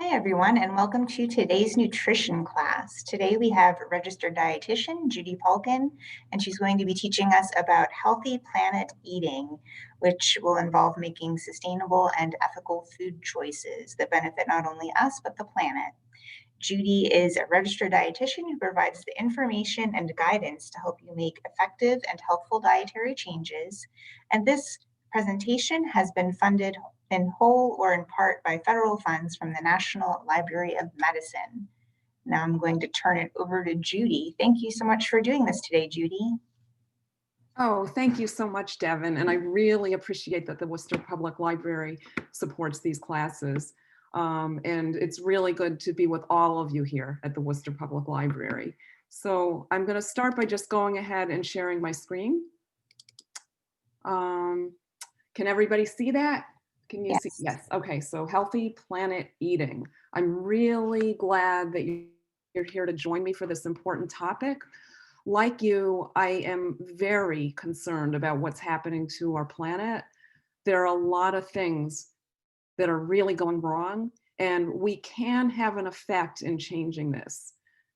Hi, everyone, and welcome to today's nutrition class. Today we have registered dietitian Judy Palken, and she's going to be teaching us about healthy planet eating, which will involve making sustainable and ethical food choices that benefit not only us, but the planet. Judy is a registered dietitian who provides the information and guidance to help you make effective and healthful dietary changes. And this presentation has been funded in whole or in part by federal funds from the National Library of Medicine. Now I'm going to turn it over to Judy. Thank you so much for doing this today, Judy. Oh, thank you so much, Devin. And I really appreciate that the Worcester Public Library supports these classes. And it's really good to be with all of you here at the Worcester Public Library. So I'm going to start by just going ahead and sharing my screen. Can everybody see that? Can you see? Yes. Okay. So healthy planet eating. I'm really glad that you're here to join me for this important topic. Like you, I am very concerned about what's happening to our planet. There are a lot of things that are really going wrong, and we can have an effect in changing this.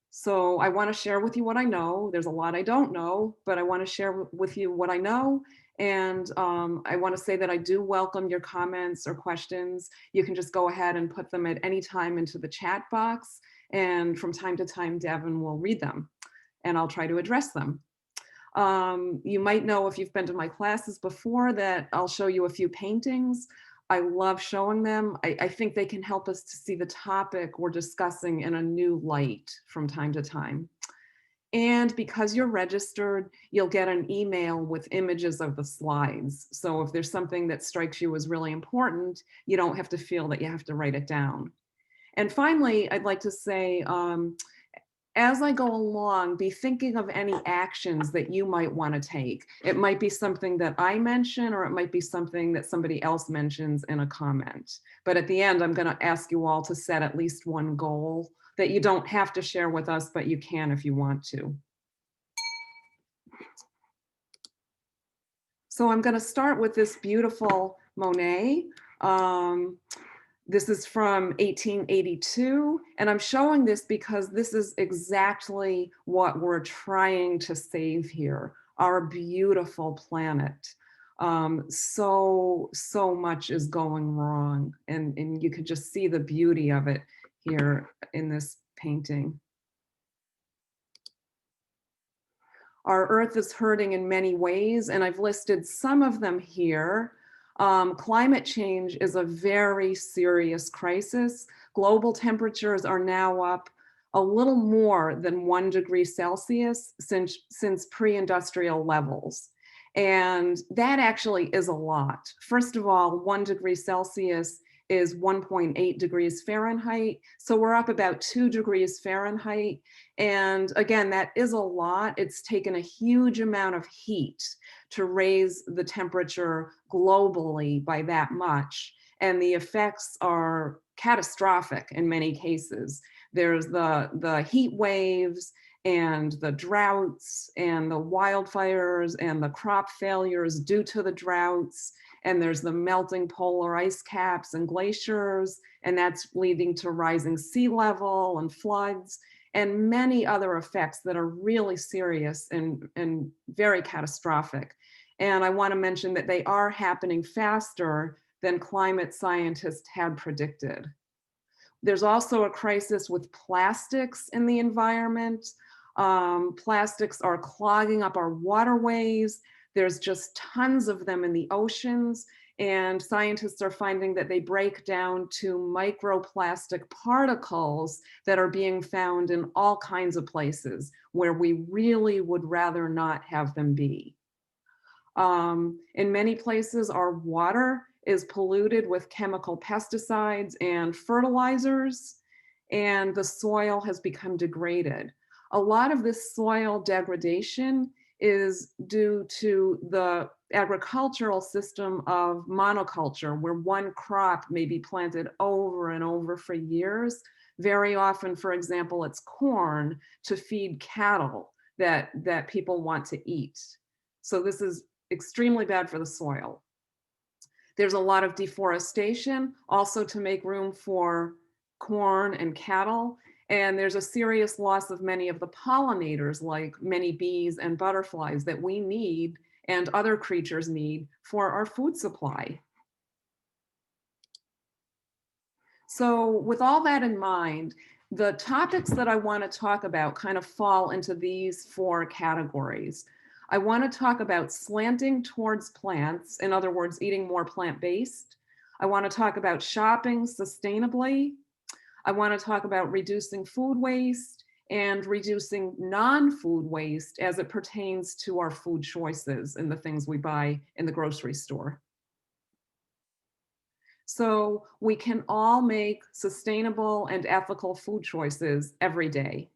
So I want to share with you what I know. There's a lot I don't know, but I want to share with you what I know. And I want to say that I do welcome your comments or questions. You can just go ahead and put them at any time into the chat box. And from time to time, Devin will read them and I'll try to address them. You might know if you've been to my classes before that I'll show you a few paintings. I love showing them. I think they can help us to see the topic we're discussing in a new light from time to time. And because you're registered, you'll get an email with images of the slides. So if there's something that strikes you as really important, you don't have to feel that you have to write it down. And finally, I'd like to say, as I go along, be thinking of any actions that you might want to take. It might be something that I mention, or it might be something that somebody else mentions in a comment. But at the end, I'm going to ask you all to set at least one goal that you don't have to share with us, but you can if you want to. So I'm going to start with this beautiful Monet. This is from 1882, and I'm showing this because this is exactly what we're trying to save here, our beautiful planet. So much is going wrong, and you could just see the beauty of it here in this painting. Our Earth is hurting in many ways, and I've listed some of them here. Climate change is a very serious crisis. Global temperatures are now up a little more than 1 degree Celsius since pre-industrial levels. And that actually is a lot. First of all, 1 degree Celsius is 1.8 degrees Fahrenheit. So we're up about 2 degrees Fahrenheit. And again, that is a lot. It's taken a huge amount of heat to raise the temperature globally by that much. And the effects are catastrophic in many cases. There's the heat waves and the droughts and the wildfires and the crop failures due to the droughts. And there's the melting polar ice caps and glaciers, and that's leading to rising sea level and floods and many other effects that are really serious and very catastrophic. And I want to mention that they are happening faster than climate scientists had predicted. There's also a crisis with plastics in the environment. Plastics are clogging up our waterways. There's just tons of them in the oceans, and scientists are finding that they break down to microplastic particles that are being found in all kinds of places where we really would rather not have them be. In many places, our water is polluted with chemical pesticides and fertilizers, and the soil has become degraded. A lot of this soil degradation is due to the agricultural system of monoculture, where one crop may be planted over and over for years. Very often, for example, it's corn to feed cattle that people want to eat. So this is extremely bad for the soil. There's a lot of deforestation also to make room for corn, and cattle. And there's a serious loss of many of the pollinators, like many bees and butterflies that we need and other creatures need for our food supply. So with all that in mind, the topics that I want to talk about kind of fall into these four categories. I want to talk about slanting towards plants, in other words, eating more plant-based. I want to talk about shopping sustainably. I want to talk about reducing food waste and reducing non-food waste as it pertains to our food choices and the things we buy in the grocery store. So we can all make sustainable and ethical food choices every day.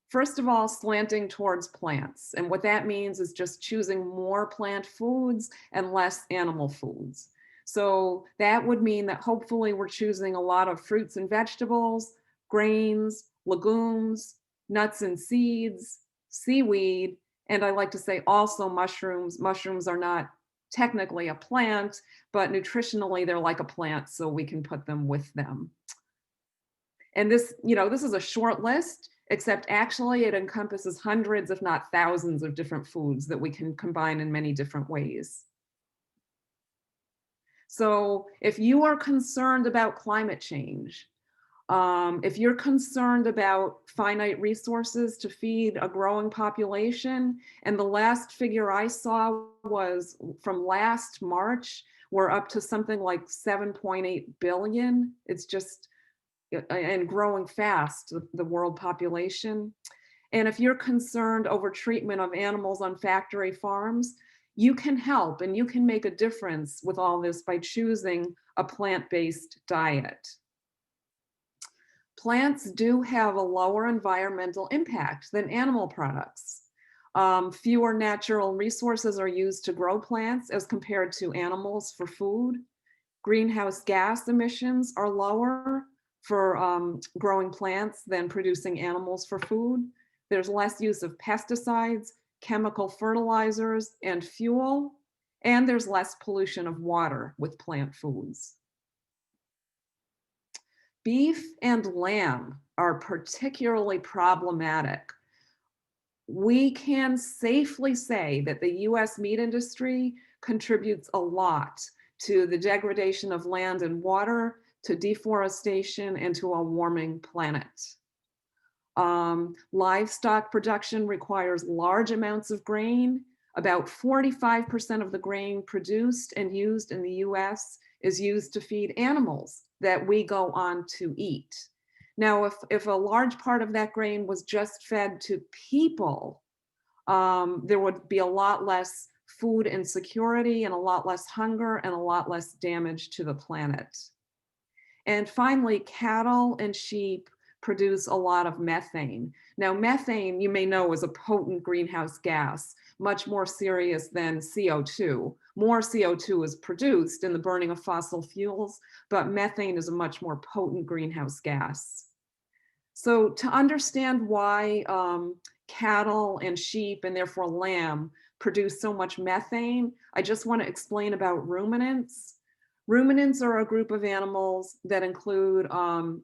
First of all, slanting towards plants. And what that means is just choosing more plant foods and less animal foods. So that would mean that hopefully we're choosing a lot of fruits and vegetables, grains, legumes, nuts and seeds, seaweed, and I like to say also mushrooms. Mushrooms are not technically a plant, but nutritionally they're like a plant, so we can put them with them. And this, this is a short list, except actually it encompasses hundreds, if not thousands, of different foods that we can combine in many different ways. So if you are concerned about climate change, if you're concerned about finite resources to feed a growing population, and the last figure I saw was from last March, we're up to something like 7.8 billion. It's just, and growing fast, the world population. And if you're concerned over treatment of animals on factory farms, you can help and you can make a difference with all this by choosing a plant-based diet. Plants do have a lower environmental impact than animal products. Fewer natural resources are used to grow plants as compared to animals for food. Greenhouse gas emissions are lower for growing plants than producing animals for food. There's less use of pesticides, chemical fertilizers, and fuel, and there's less pollution of water with plant foods. Beef and lamb are particularly problematic. We can safely say that the US meat industry contributes a lot to the degradation of land and water, to deforestation, and to a warming planet. Livestock production requires large amounts of grain. About 45% of the grain produced and used in the US is used to feed animals that we go on to eat. Now, if a large part of that grain was just fed to people, there would be a lot less food insecurity and a lot less hunger and a lot less damage to the planet. And finally, cattle and sheep produce a lot of methane. Now, methane, you may know, is a potent greenhouse gas, much more serious than CO2. More CO2 is produced in the burning of fossil fuels, but methane is a much more potent greenhouse gas. So to understand why cattle and sheep, and therefore lamb, produce so much methane, I just want to explain about ruminants. Ruminants are a group of animals that include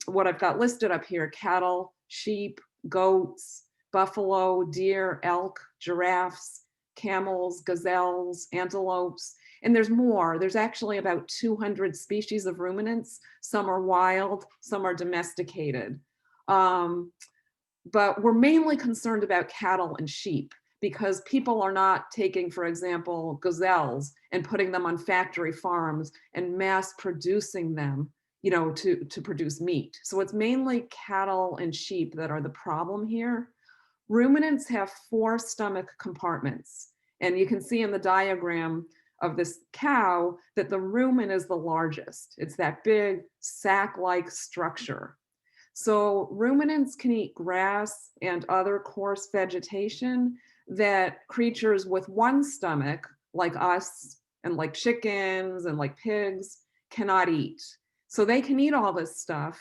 what I've got listed up here: cattle, sheep, goats, buffalo, deer, elk, giraffes, camels, gazelles, antelopes, and there's more. There's actually about 200 species of ruminants. Some are wild, some are domesticated. But we're mainly concerned about cattle and sheep because people are not taking, for example, gazelles and putting them on factory farms and mass producing them, to produce meat. So it's mainly cattle and sheep that are the problem here. Ruminants have 4 stomach compartments. And you can see in the diagram of this cow that the rumen is the largest. It's that big sac-like structure. So ruminants can eat grass and other coarse vegetation that creatures with one stomach, like us and like chickens and like pigs, cannot eat. So they can eat all this stuff.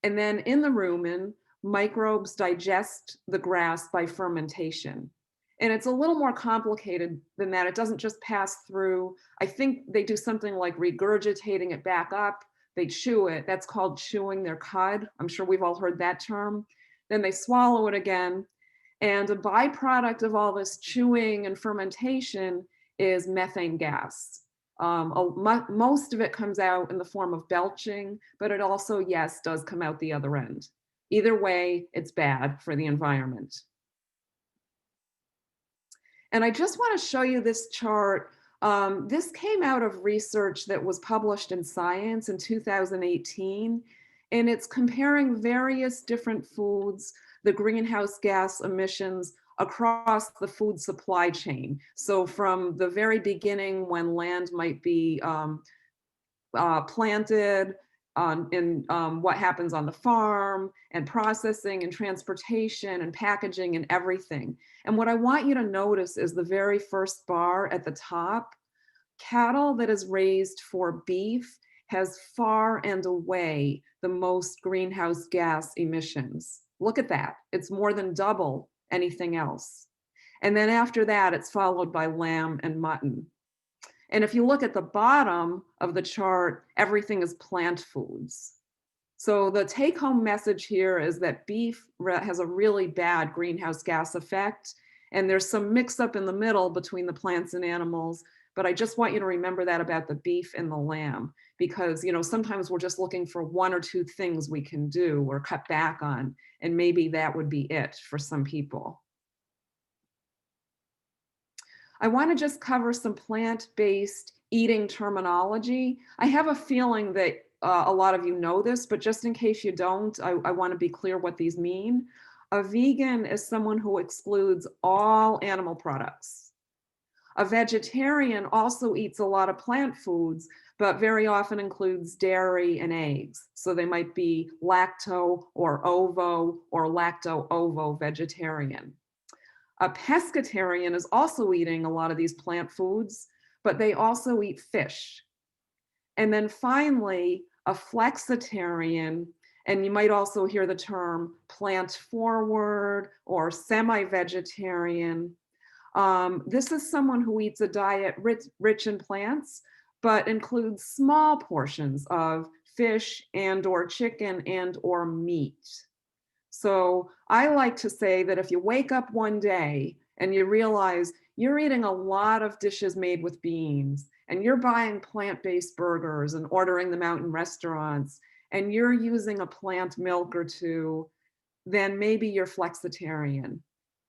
And then in the rumen, microbes digest the grass by fermentation. And it's a little more complicated than that. It doesn't just pass through. I think they do something like regurgitating it back up, They chew it. That's called chewing their cud. I'm sure we've all heard that term. Then they swallow it again. And a byproduct of all this chewing and fermentation is methane gas. Most of it comes out in the form of belching, but it also, yes, does come out the other end. Either way, it's bad for the environment. And I just want to show you this chart. This came out of research that was published in Science in 2018, and it's comparing various different foods, the greenhouse gas emissions across the food supply chain. So from the very beginning when land might be planted, what happens on the farm, and processing and transportation and packaging and everything. And what I want you to notice is the very first bar at the top. Cattle that is raised for beef has far and away the most greenhouse gas emissions. Look at that. It's more than double anything else. And then after that, it's followed by lamb and mutton. And if you look at the bottom of the chart, everything is plant foods. So the take-home message here is that beef has a really bad greenhouse gas effect, and there's some mix-up in the middle between the plants and animals, but I just want you to remember that about the beef and the lamb, because sometimes we're just looking for one or two things we can do or cut back on, and maybe that would be it for some people. I want to just cover some plant-based eating terminology. I have a feeling that a lot of you know this, but just in case you don't, I want to be clear what these mean. A vegan is someone who excludes all animal products. A vegetarian also eats a lot of plant foods, but very often includes dairy and eggs. So they might be lacto or ovo or lacto-ovo vegetarian. A pescatarian is also eating a lot of these plant foods, but they also eat fish. And then finally, a flexitarian, and you might also hear the term plant forward or semi-vegetarian. This is someone who eats a diet rich in plants, but includes small portions of fish and or chicken and or meat. So I like to say that if you wake up one day and you realize you're eating a lot of dishes made with beans, and you're buying plant-based burgers and ordering them out in restaurants, and you're using a plant milk or two, then maybe you're flexitarian.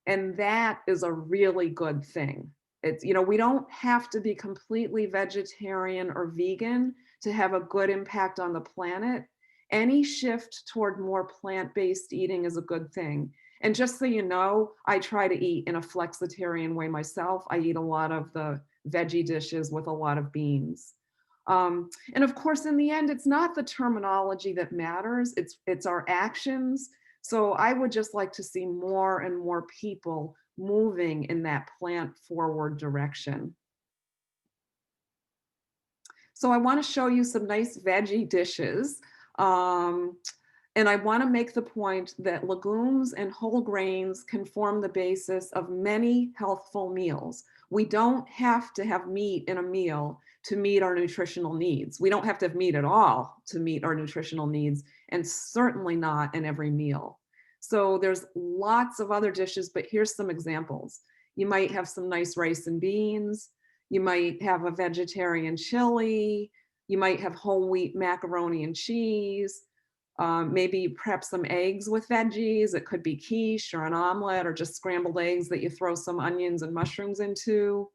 And that is a really good thing. It's, we don't have to be completely vegetarian or vegan to have a good impact on the planet. Any shift toward more plant-based eating is a good thing. And just so you know, I try to eat in a flexitarian way myself. I eat a lot of the veggie dishes with a lot of beans. And of course, in the end, it's not the terminology that matters, it's our actions. So I would just like to see more and more people moving in that plant-forward direction. So I want to show you some nice veggie dishes. And I want to make the point that legumes and whole grains can form the basis of many healthful meals. We don't have to have meat in a meal to meet our nutritional needs. We don't have to have meat at all to meet our nutritional needs, and certainly not in every meal. So there's lots of other dishes, but here's some examples. You might have some nice rice and beans. You might have a vegetarian chili. You might have whole wheat macaroni and cheese. Maybe prep some eggs with veggies. It could be quiche or an omelet or just scrambled eggs that you throw some onions and mushrooms into.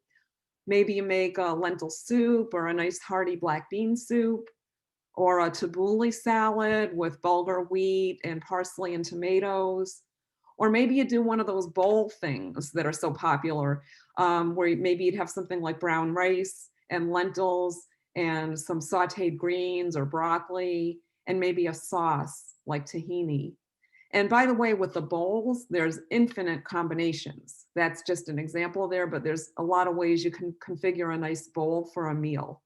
Maybe you make a lentil soup or a nice hearty black bean soup, or a tabbouleh salad with bulgur wheat and parsley and tomatoes. Or maybe you do one of those bowl things that are so popular, where maybe you'd have something like brown rice and lentils and some sauteed greens or broccoli, and maybe a sauce like tahini. And by the way, with the bowls, there's infinite combinations. That's just an example there, but there's a lot of ways you can configure a nice bowl for a meal.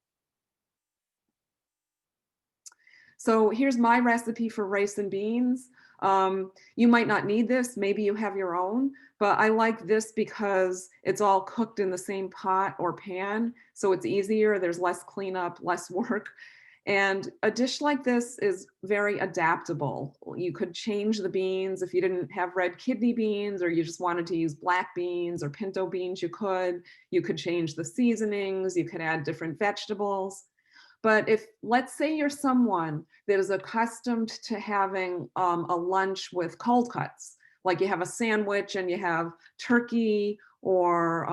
So here's my recipe for rice and beans. You might not need this, maybe you have your own, but I like this because it's all cooked in the same pot or pan, so it's easier, there's less cleanup, less work. And a dish like this is very adaptable. You could change the beans if you didn't have red kidney beans or you just wanted to use black beans or pinto beans, you could. You could change the seasonings, you could add different vegetables. But if, let's say you're someone that is accustomed to having a lunch with cold cuts, like you have a sandwich and you have turkey or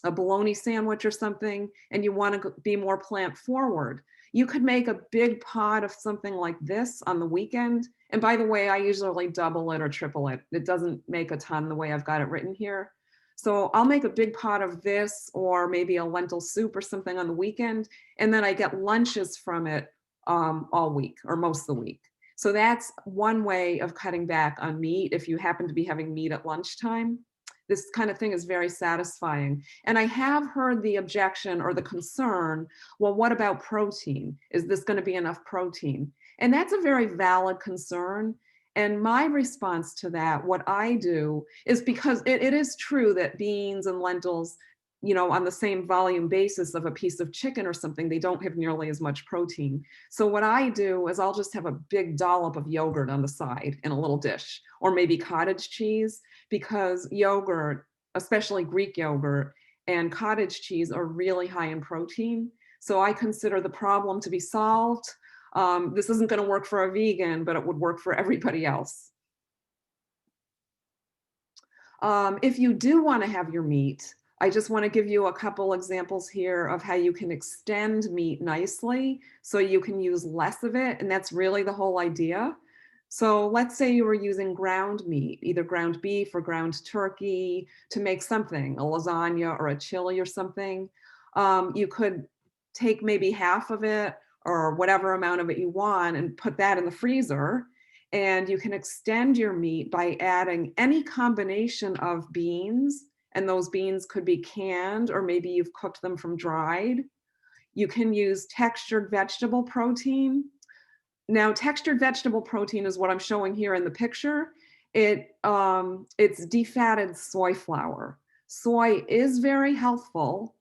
a bologna sandwich or something, and you want to be more plant forward, you could make a big pot of something like this on the weekend. And by the way, I usually double it or triple it. It doesn't make a ton the way I've got it written here. So I'll make a big pot of this or maybe a lentil soup or something on the weekend. And then I get lunches from it all week or most of the week. So that's one way of cutting back on meat if you happen to be having meat at lunchtime. This kind of thing is very satisfying. And I have heard the objection or the concern, well, what about protein? Is this going to be enough protein? And that's a very valid concern. And my response to that, what I do is, because it is true that beans and lentils, on the same volume basis of a piece of chicken or something, they don't have nearly as much protein. So what I do is I'll just have a big dollop of yogurt on the side in a little dish, or maybe cottage cheese, because yogurt, especially Greek yogurt and cottage cheese, are really high in protein. So I consider the problem to be solved. This isn't going to work for a vegan, but it would work for everybody else. If you do want to have your meat, I just want to give you a couple examples here of how you can extend meat nicely so you can use less of it. And that's really the whole idea. So let's say you were using ground meat, either ground beef or ground turkey, to make something, a lasagna or a chili or something. You could take maybe half of it or whatever amount of it you want and put that in the freezer. And you can extend your meat by adding any combination of beans, and those beans could be canned or maybe you've cooked them from dried. You can use textured vegetable protein. Now, textured vegetable protein is what I'm showing here in the picture. It's defatted soy flour. Soy is very healthful,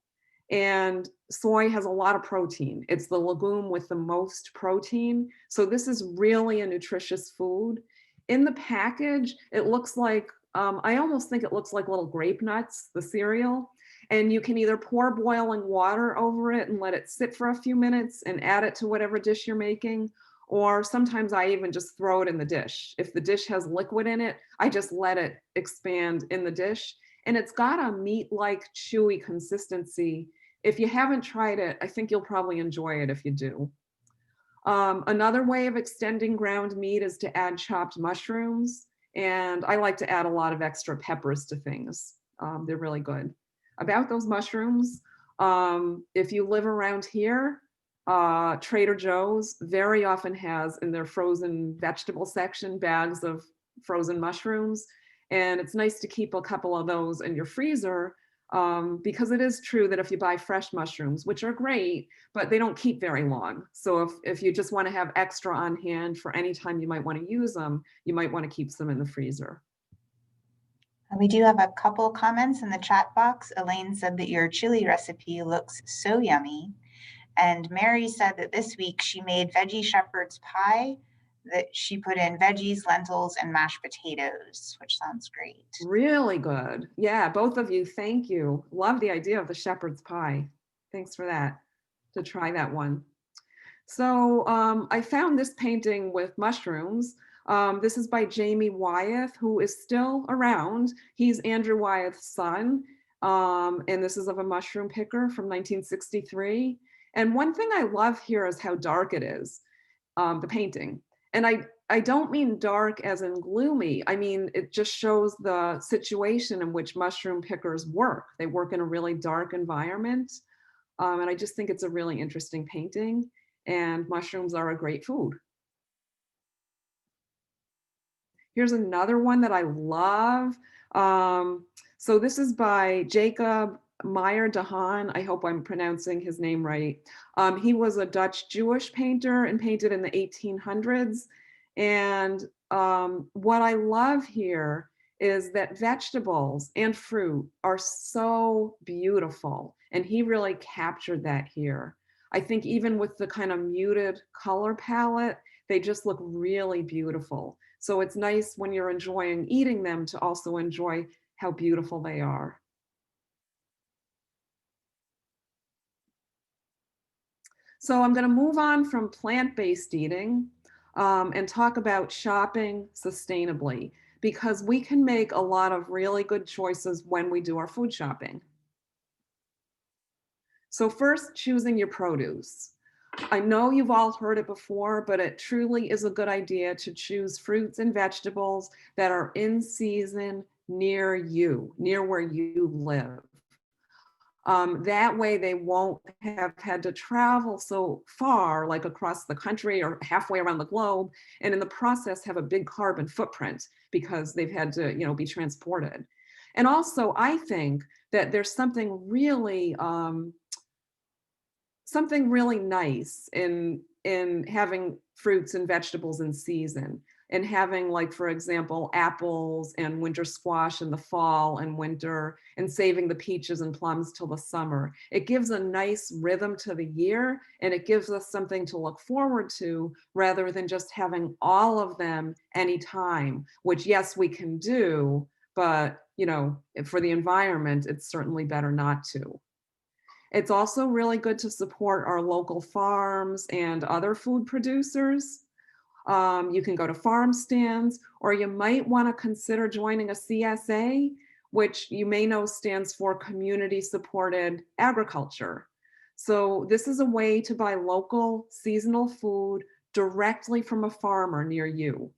and soy has a lot of protein. It's the legume with the most protein. So this is really a nutritious food. In the package, it looks like, I almost think it looks like little grape nuts, the cereal. And you can either pour boiling water over it and let it sit for a few minutes and add it to whatever dish you're making. Or sometimes I even just throw it in the dish. If the dish has liquid in it, I just let it expand in the dish. And it's got a meat-like chewy consistency. If you haven't tried it, I think you'll probably enjoy it if you do. Another way of extending ground meat is to add chopped mushrooms. And I like to add a lot of extra peppers to things. They're really good. About those mushrooms, if you live around here, Trader Joe's very often has in their frozen vegetable section bags of frozen mushrooms. And it's nice to keep a couple of those in your freezer, because it is true that if you buy fresh mushrooms, which are great, but they don't keep very long. So if you just want to have extra on hand for any time you might want to use them, you might want to keep some in the freezer. We do have a couple comments in the chat box. Elaine said that your chili recipe looks so yummy. And Mary said that this week she made veggie shepherd's pie that she put in veggies, lentils, and mashed potatoes, which sounds great. Really good. Yeah, both of you, thank you. Love the idea of the shepherd's pie. Thanks for that, to try that one. So I found this painting with mushrooms. This is by Jamie Wyeth, who is still around. He's Andrew Wyeth's son. And this is of a mushroom picker from 1963. And one thing I love here is how dark it is, the painting. And I don't mean dark as in gloomy. I mean, it just shows the situation in which mushroom pickers work. They work in a really dark environment. And I just think it's a really interesting painting. And mushrooms are a great food. Here's another one that I love. So this is by Jacob Meyer de Haan. I hope I'm pronouncing his name right. He was a Dutch Jewish painter and painted in the 1800s. And what I love here is that vegetables and fruit are so beautiful. And he really captured that here. I think even with the kind of muted color palette, they just look really beautiful. So it's nice when you're enjoying eating them to also enjoy how beautiful they are. So I'm going to move on from plant-based eating and talk about shopping sustainably, because we can make a lot of really good choices when we do our food shopping. So first, choosing your produce. I know you've all heard it before, but it truly is a good idea to choose fruits and vegetables that are in season near you, near where you live. That way they won't have had to travel so far, like across the country or halfway around the globe, and in the process have a big carbon footprint because they've had to, be transported. And also, I think that there's something really nice in having fruits and vegetables in season, and having, like, for example, apples and winter squash in the fall and winter, and saving the peaches and plums till the summer. It gives a nice rhythm to the year, and it gives us something to look forward to rather than just having all of them anytime, which, yes, we can do, but for the environment, it's certainly better not to. It's also really good to support our local farms and other food producers. You can go to farm stands, or you might want to consider joining a CSA, which you may know stands for Community Supported Agriculture. So this is a way to buy local seasonal food directly from a farmer near you.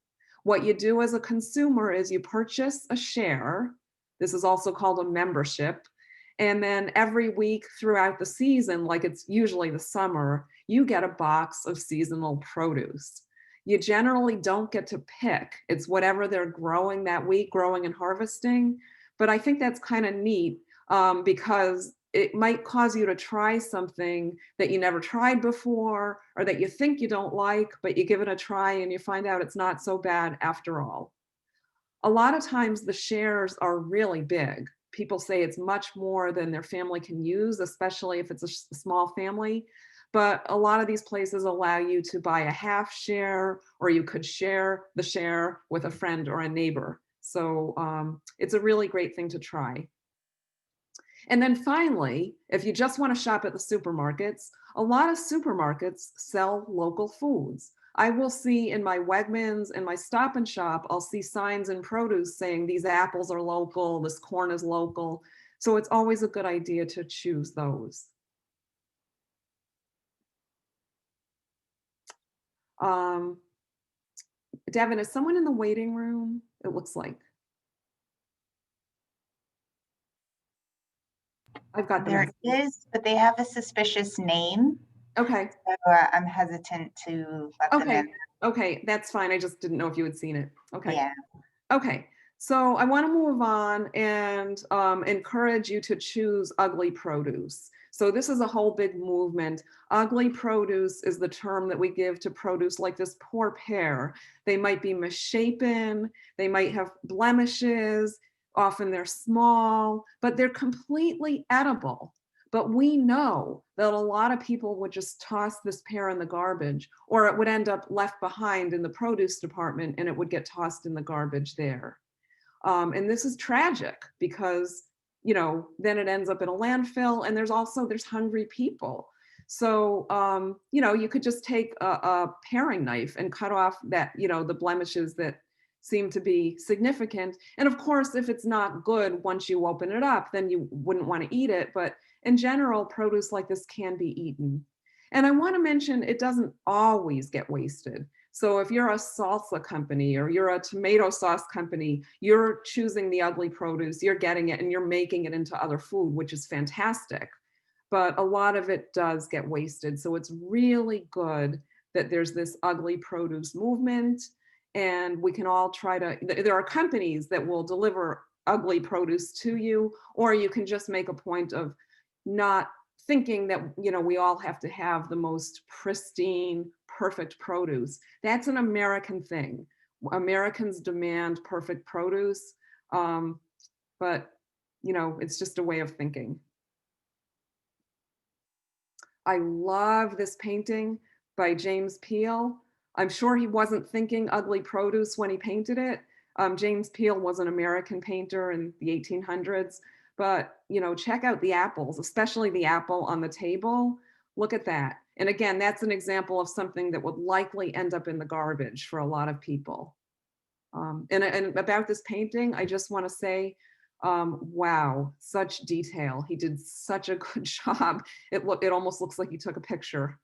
What you do as a consumer is you purchase a share. This is also called a membership. And then every week throughout the season, like it's usually the summer, you get a box of seasonal produce. You generally don't get to pick. It's whatever they're growing that week, growing and harvesting. But I think that's kind of neat because it might cause you to try something that you never tried before, or that you think you don't like, but you give it a try and you find out it's not so bad after all. A lot of times the shares are really big. People say it's much more than their family can use, especially if it's a small family. But a lot of these places allow you to buy a half share, or you could share the share with a friend or a neighbor. So it's a really great thing to try. And then finally, if you just want to shop at the supermarkets, a lot of supermarkets sell local foods. I will see in my Wegmans and my Stop and Shop, I'll see signs in produce saying these apples are local, this corn is local. So it's always a good idea to choose those. Um, Devin, is someone in the waiting room? It looks like. I've got the There message. is, but they have a suspicious name, Okay. so I'm hesitant to let them in. Okay. Okay. That's fine. I just didn't know if you had seen it. Okay. Yeah. Okay, so I want to move on and encourage you to choose ugly produce. So this is a whole big movement. Ugly produce is the term that we give to produce like this poor pear. They might be misshapen, they might have blemishes, often they're small, but they're completely edible. But we know that a lot of people would just toss this pear in the garbage, or it would end up left behind in the produce department and it would get tossed in the garbage there. And this is tragic because, then it ends up in a landfill, and there's hungry people. So, you could just take a paring knife and cut off that, the blemishes that seem to be significant. And of course, if it's not good, once you open it up, then you wouldn't want to eat it. But in general, produce like this can be eaten. And I want to mention it doesn't always get wasted. So if you're a salsa company or you're a tomato sauce company, you're choosing the ugly produce, you're getting it and you're making it into other food, which is fantastic. But a lot of it does get wasted. So it's really good that there's this ugly produce movement, and we can all try to, there are companies that will deliver ugly produce to you, or you can just make a point of not thinking that we all have to have the most pristine, perfect produce. That's an American thing. Americans demand perfect produce, but it's just a way of thinking. I love this painting by James Peale. I'm sure he wasn't thinking ugly produce when he painted it. James Peale was an American painter in the 1800s, but check out the apples, especially the apple on the table. Look at that. And again, that's an example of something that would likely end up in the garbage for a lot of people. And about this painting, I just want to say, wow, such detail. He did such a good job. It almost looks like he took a picture.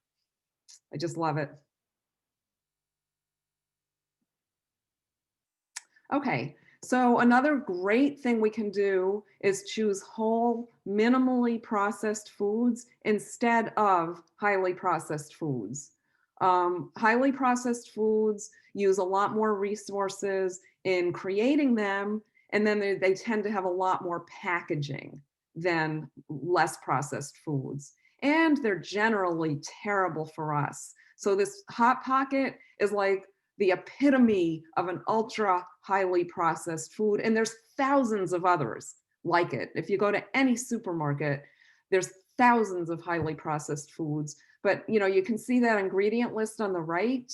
I just love it. Okay, so another great thing we can do is choose whole, minimally processed foods instead of highly processed foods. Highly processed foods use a lot more resources in creating them, and then they tend to have a lot more packaging than less processed foods. And they're generally terrible for us. So this Hot Pocket is like the epitome of an ultra highly processed food. And there's thousands of others like it. If you go to any supermarket, there's thousands of highly processed foods. But you can see that ingredient list on the right.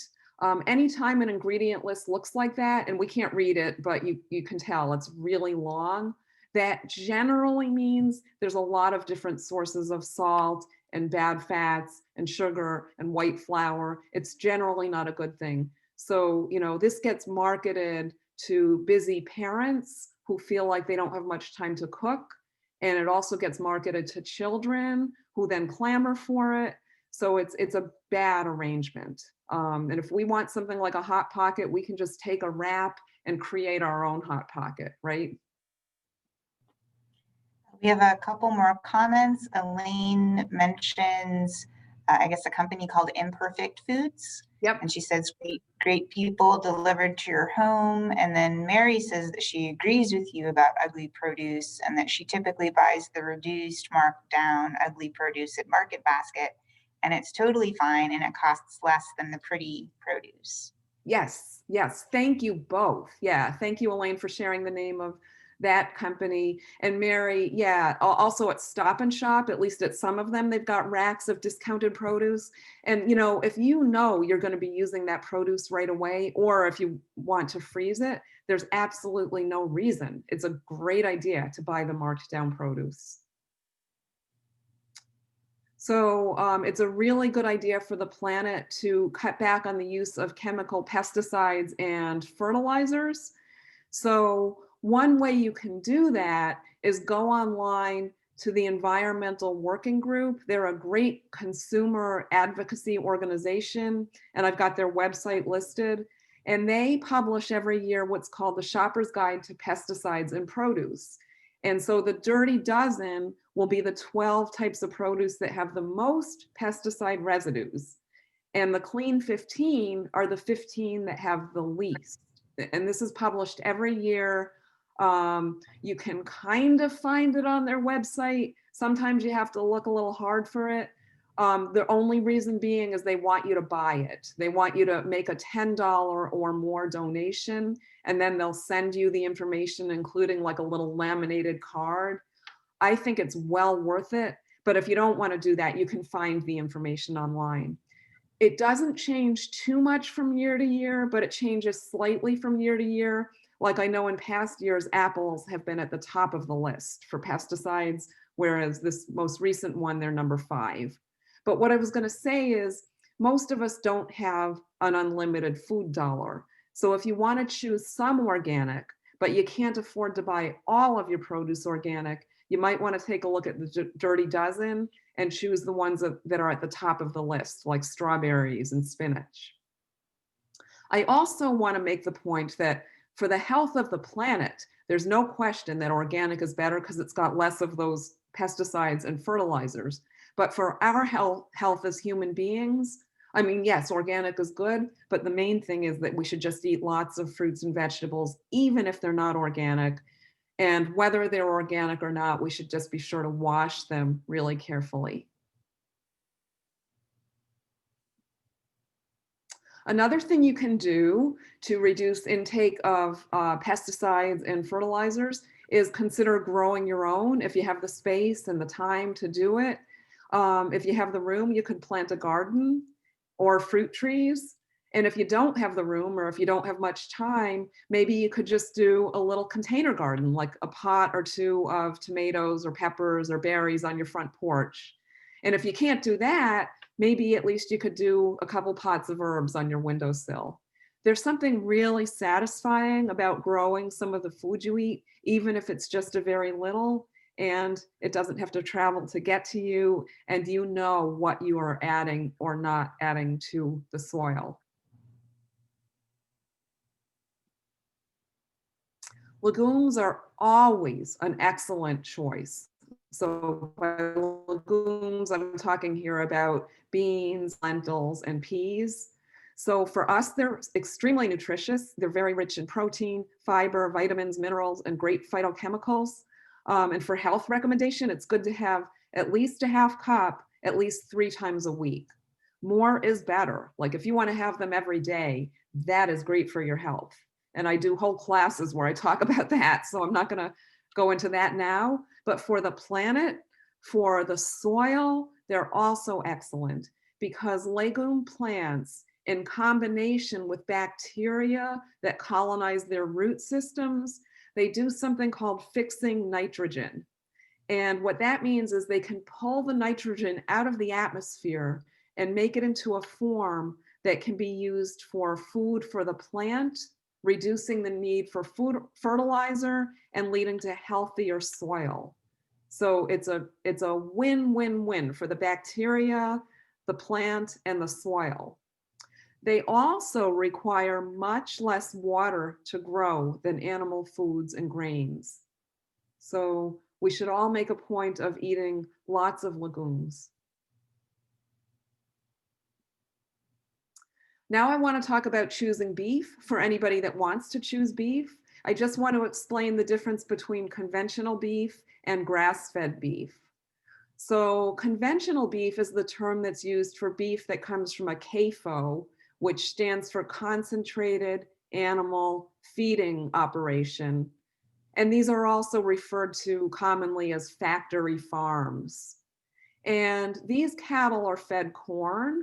Anytime an ingredient list looks like that, and we can't read it, but you can tell it's really long, that generally means there's a lot of different sources of salt and bad fats and sugar and white flour. It's generally not a good thing. So, this gets marketed to busy parents who feel like they don't have much time to cook. And it also gets marketed to children who then clamor for it. So it's a bad arrangement. And if we want something like a Hot Pocket, we can just take a wrap and create our own Hot Pocket, right? We have a couple more comments. Elaine mentions, I guess, a company called Imperfect Foods. Yep. And she says, great people delivered to your home. And then Mary says that she agrees with you about ugly produce and that she typically buys the reduced, marked down ugly produce at Market Basket. And it's totally fine and it costs less than the pretty produce. Yes, yes. Thank you both. Yeah. Thank you, Elaine, for sharing the name of that company. And Mary, yeah, also at Stop and Shop, at least at some of them, they've got racks of discounted produce. And, if you're going to be using that produce right away, or if you want to freeze it, there's absolutely no reason. It's a great idea to buy the marked down produce. So it's a really good idea for the planet to cut back on the use of chemical pesticides and fertilizers. So one way you can do that is go online to the Environmental Working Group. They're a great consumer advocacy organization, and I've got their website listed. And they publish every year what's called the Shopper's Guide to Pesticides in Produce. And so the Dirty Dozen will be the 12 types of produce that have the most pesticide residues. And the Clean 15 are the 15 that have the least. And this is published every year. You can kind of find it on their website. Sometimes you have to look a little hard for it. The only reason being is they want you to buy it. They want you to make a $10 or more donation, and then they'll send you the information, including like a little laminated card. I think it's well worth it, but if you don't want to do that, you can find the information online. It doesn't change too much from year to year, but it changes slightly from year to year. Like I know in past years, apples have been at the top of the list for pesticides, whereas this most recent one, they're number 5. But what I was going to say is most of us don't have an unlimited food dollar. So if you want to choose some organic, but you can't afford to buy all of your produce organic, you might want to take a look at the Dirty Dozen and choose the ones that are at the top of the list, like strawberries and spinach. I also want to make the point that for the health of the planet, there's no question that organic is better because it's got less of those pesticides and fertilizers. But for our health as human beings, I mean, yes, organic is good, but the main thing is that we should just eat lots of fruits and vegetables, even if they're not organic. And whether they're organic or not, we should just be sure to wash them really carefully. Another thing you can do to reduce intake of pesticides and fertilizers is consider growing your own if you have the space and the time to do it. If you have the room, you could plant a garden or fruit trees. And if you don't have the room or if you don't have much time, maybe you could just do a little container garden, like a pot or two of tomatoes or peppers or berries on your front porch. And if you can't do that, maybe at least you could do a couple pots of herbs on your windowsill. There's something really satisfying about growing some of the food you eat, even if it's just a very little, and it doesn't have to travel to get to you, and you know what you are adding or not adding to the soil. Legumes are always an excellent choice. So by legumes, I'm talking here about beans, lentils, and peas. So for us, they're extremely nutritious. They're very rich in protein, fiber, vitamins, minerals, and great phytochemicals. And for health recommendation, it's good to have at least a half cup at least 3 times a week. More is better. Like if you want to have them every day, that is great for your health. And I do whole classes where I talk about that. So I'm not going to go into that now. But for the planet, for the soil, they're also excellent because legume plants, in combination with bacteria that colonize their root systems, they do something called fixing nitrogen. And what that means is they can pull the nitrogen out of the atmosphere and make it into a form that can be used for food for the plant, reducing the need for food fertilizer and leading to healthier soil. So it's a win-win-win for the bacteria, the plant, and the soil. They also require much less water to grow than animal foods and grains. So we should all make a point of eating lots of legumes. Now I want to talk about choosing beef for anybody that wants to choose beef. I just want to explain the difference between conventional beef and grass-fed beef. So conventional beef is the term that's used for beef that comes from a CAFO, which stands for Concentrated Animal Feeding Operation. And these are also referred to commonly as factory farms. And these cattle are fed corn.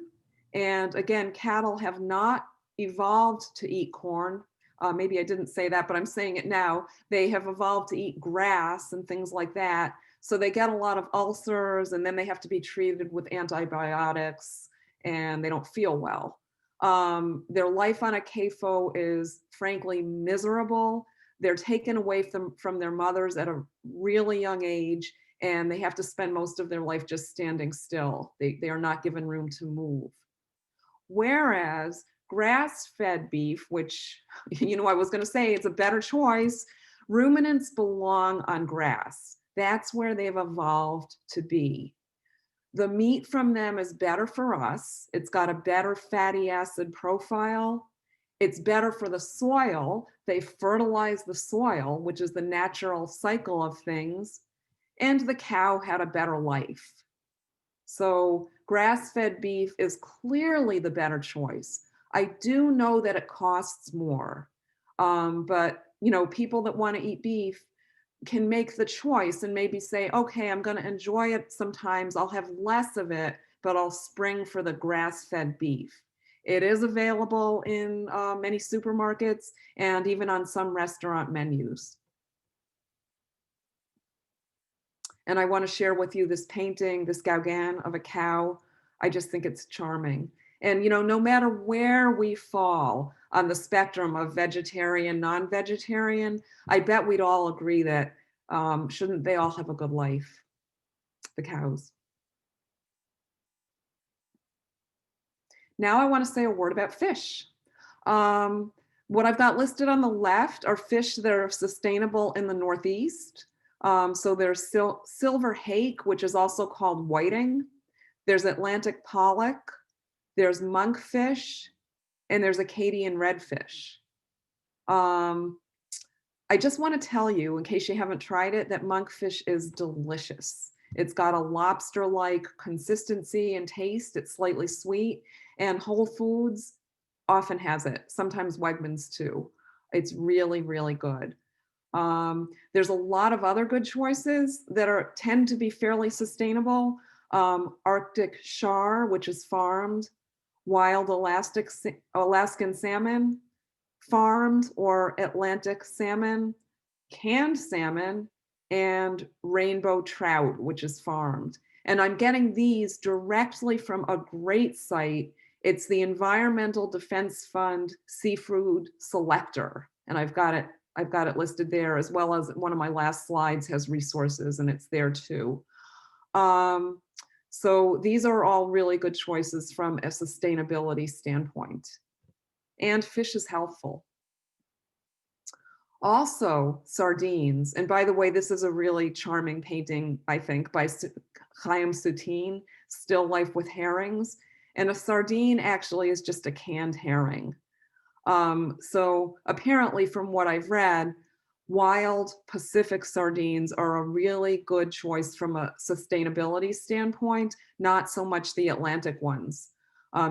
And again, cattle have not evolved to eat corn. Maybe I didn't say that, but I'm saying it now. They have evolved to eat grass and things like that. So they get a lot of ulcers and then they have to be treated with antibiotics and they don't feel well. Their life on a CAFO is frankly miserable. They're taken away from their mothers at a really young age and they have to spend most of their life just standing still. They are not given room to move. Whereas grass-fed beef, which, I was going to say it's a better choice, ruminants belong on grass. That's where they've evolved to be. The meat from them is better for us. It's got a better fatty acid profile. It's better for the soil. They fertilize the soil, which is the natural cycle of things. And the cow had a better life. So grass-fed beef is clearly the better choice. I do know that it costs more, but people that want to eat beef can make the choice and maybe say, okay, I'm going to enjoy it sometimes. I'll have less of it, but I'll spring for the grass-fed beef. It is available in many supermarkets and even on some restaurant menus. And I want to share with you this painting, this Gauguin of a cow. I just think it's charming. And no matter where we fall on the spectrum of vegetarian, non-vegetarian, I bet we'd all agree that shouldn't they all have a good life, the cows. Now I want to say a word about fish. What I've got listed on the left are fish that are sustainable in the Northeast. So there's silver hake, which is also called whiting. There's Atlantic pollock. There's monkfish, and there's Acadian redfish. I just want to tell you, in case you haven't tried it, that monkfish is delicious. It's got a lobster-like consistency and taste. It's slightly sweet, and Whole Foods often has it, sometimes Wegmans too. It's really, really good. There's a lot of other good choices that tend to be fairly sustainable. Arctic char, which is farmed, wild Alaskan salmon, farmed or Atlantic salmon, canned salmon, and rainbow trout, which is farmed. And I'm getting these directly from a great site. It's the Environmental Defense Fund Seafood Selector. And I've got it listed there, as well as one of my last slides has resources, and it's there too. So these are all really good choices from a sustainability standpoint. And fish is healthful. Also, sardines. And by the way, this is a really charming painting, I think, by Chaim Soutine, Still Life with Herrings. And a sardine actually is just a canned herring. So apparently, from what I've read, wild Pacific sardines are a really good choice from a sustainability standpoint, not so much the Atlantic ones.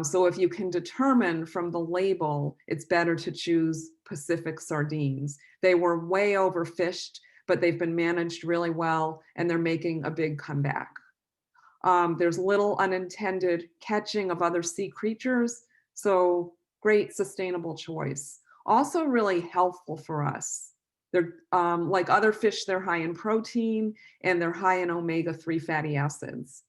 So if you can determine from the label, it's better to choose Pacific sardines. They were way overfished, but they've been managed really well, and they're making a big comeback. There's little unintended catching of other sea creatures, so great sustainable choice. Also really helpful for us. They're like other fish, they're high in protein and they're high in omega-3 fatty acids.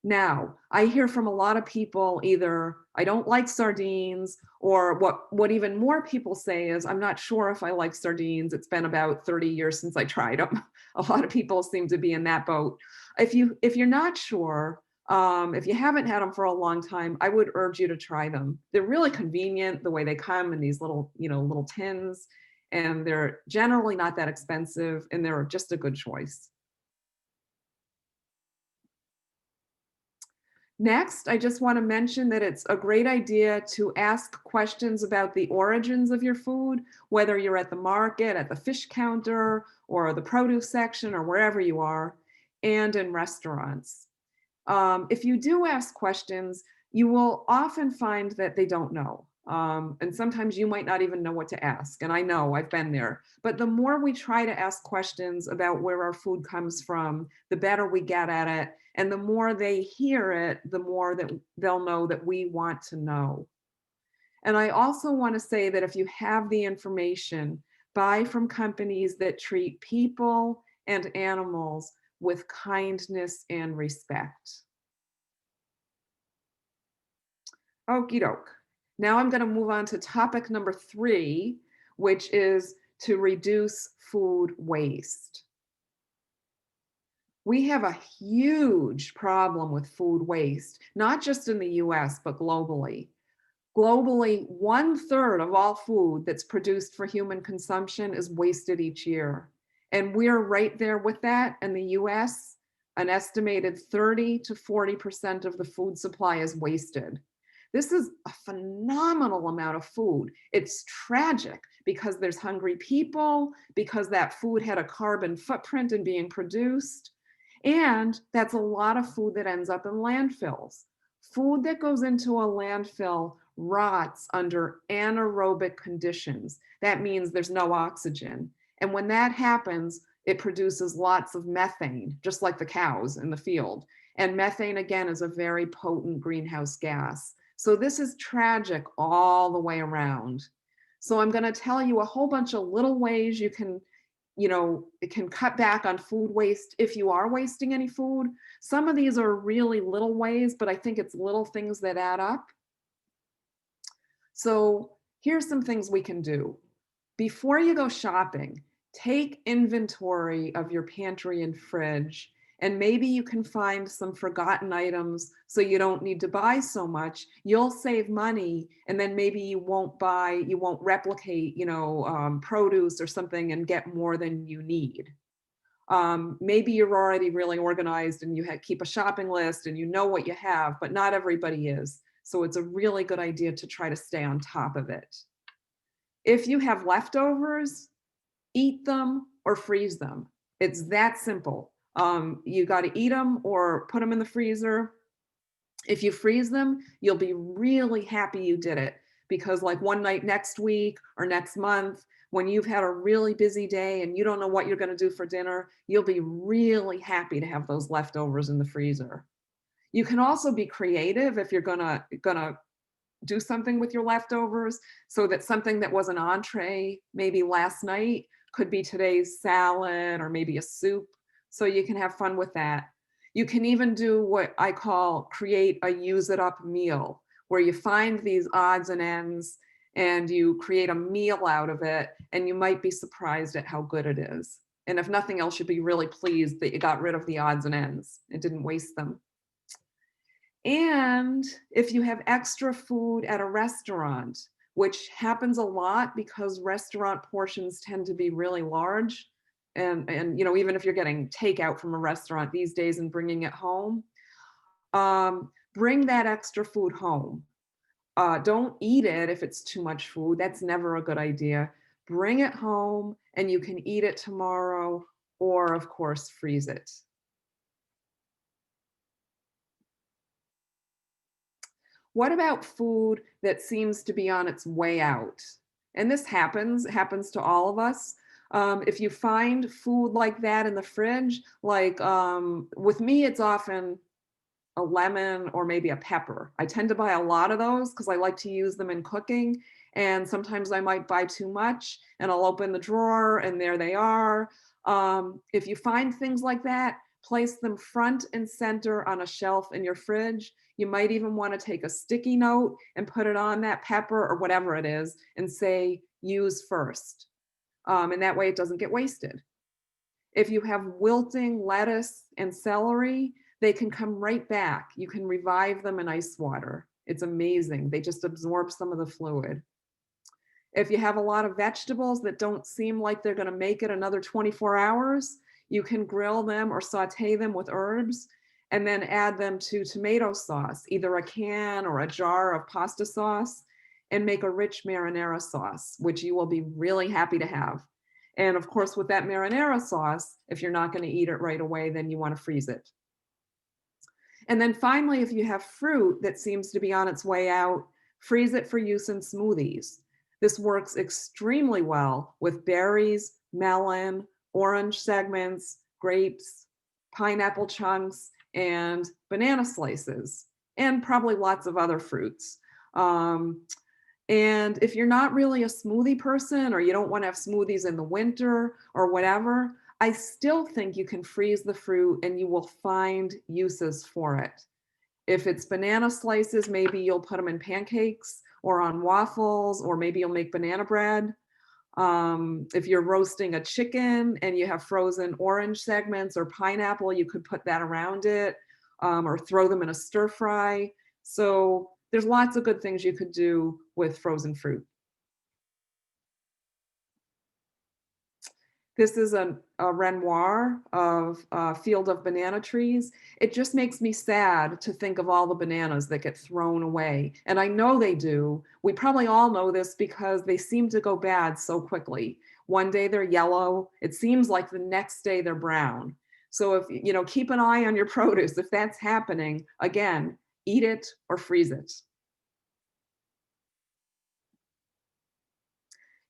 Now, I hear from a lot of people either I don't like sardines, or what even more people say is I'm not sure if I like sardines. It's been about 30 years since I tried them. A lot of people seem to be in that boat. If you're not sure, if you haven't had them for a long time, I would urge you to try them. They're really convenient the way they come in these little tins, and they're generally not that expensive, and they're just a good choice. Next, I just want to mention that it's a great idea to ask questions about the origins of your food, whether you're at the market, at the fish counter, or the produce section, or wherever you are, and in restaurants. If you do ask questions, you will often find that they don't know. And sometimes you might not even know what to ask. And I know, I've been there. But the more we try to ask questions about where our food comes from, the better we get at it. And the more they hear it, the more that they'll know that we want to know. And I also want to say that if you have the information, buy from companies that treat people and animals with kindness and respect. Okie doke. Now I'm going to move on to topic number 3, which is to reduce food waste. We have a huge problem with food waste, not just in the US, but globally. Globally, 1/3 of all food that's produced for human consumption is wasted each year. And we're right there with that. In the US, an estimated 30 to 40% of the food supply is wasted. This is a phenomenal amount of food. It's tragic because there's hungry people, because that food had a carbon footprint in being produced. And that's a lot of food that ends up in landfills. Food that goes into a landfill rots under anaerobic conditions. That means there's no oxygen. And when that happens, it produces lots of methane, just like the cows in the field. And methane, again, is a very potent greenhouse gas. So this is tragic all the way around. So I'm going to tell you a whole bunch of little ways you can, it can cut back on food waste if you are wasting any food. Some of these are really little ways, but I think it's little things that add up. So here's some things we can do. Before you go shopping, take inventory of your pantry and fridge, and maybe you can find some forgotten items so you don't need to buy so much. You'll save money, and then maybe you won't replicate, produce or something and get more than you need. Maybe you're already really organized and you keep a shopping list and you know what you have, but not everybody is. So it's a really good idea to try to stay on top of it. If you have leftovers, eat them or freeze them. It's that simple. You got to eat them or put them in the freezer. If you freeze them, you'll be really happy you did it, because like one night next week or next month, when you've had a really busy day and you don't know what you're going to do for dinner, you'll be really happy to have those leftovers in the freezer. You can also be creative if you're gonna do something with your leftovers, so that something that was an entree maybe last night could be today's salad or maybe a soup. So you can have fun with that. You can even do what I call create a use it up meal, where you find these odds and ends and you create a meal out of it, and you might be surprised at how good it is. And if nothing else, you'd be really pleased that you got rid of the odds and ends and didn't waste them. And if you have extra food at a restaurant, which happens a lot because restaurant portions tend to be really large, and you know, even if you're getting takeout from a restaurant these days and bringing it home, bring that extra food home. Don't eat it if it's too much food. That's never a good idea. Bring it home and you can eat it tomorrow, or of course freeze it. What about food that seems to be on its way out? And this happens to all of us. If you find food like that in the fridge, like with me, it's often a lemon or maybe a pepper. I tend to buy a lot of those because I like to use them in cooking. And sometimes I might buy too much and I'll open the drawer and there they are. If you find things like that, place them front and center on a shelf in your fridge. You might even want to take a sticky note and put it on that pepper or whatever it is and say, use first. And that way it doesn't get wasted. If you have wilting lettuce and celery, they can come right back. You can revive them in ice water. It's amazing. They just absorb some of the fluid. If you have a lot of vegetables that don't seem like they're going to make it another 24 hours, you can grill them or saute them with herbs and then add them to tomato sauce, either a can or a jar of pasta sauce, and make a rich marinara sauce, which you will be really happy to have. And of course, with that marinara sauce, if you're not going to eat it right away, then you want to freeze it. And then finally, if you have fruit that seems to be on its way out, freeze it for use in smoothies. This works extremely well with berries, melon, orange segments, grapes, pineapple chunks, and banana slices, and probably lots of other fruits. And if you're not really a smoothie person or you don't want to have smoothies in the winter or whatever, I still think you can freeze the fruit and you will find uses for it. If it's banana slices, maybe you'll put them in pancakes or on waffles, or maybe you'll make banana bread. If you're roasting a chicken and you have frozen orange segments or pineapple, you could put that around it, or throw them in a stir fry. So there's lots of good things you could do with frozen fruit. This is a Renoir of a field of banana trees. It just makes me sad to think of all the bananas that get thrown away. And I know they do. We probably all know this because they seem to go bad so quickly. One day they're yellow. It seems like the next day they're brown. So if, you know, keep an eye on your produce. If that's happening, again, eat it or freeze it.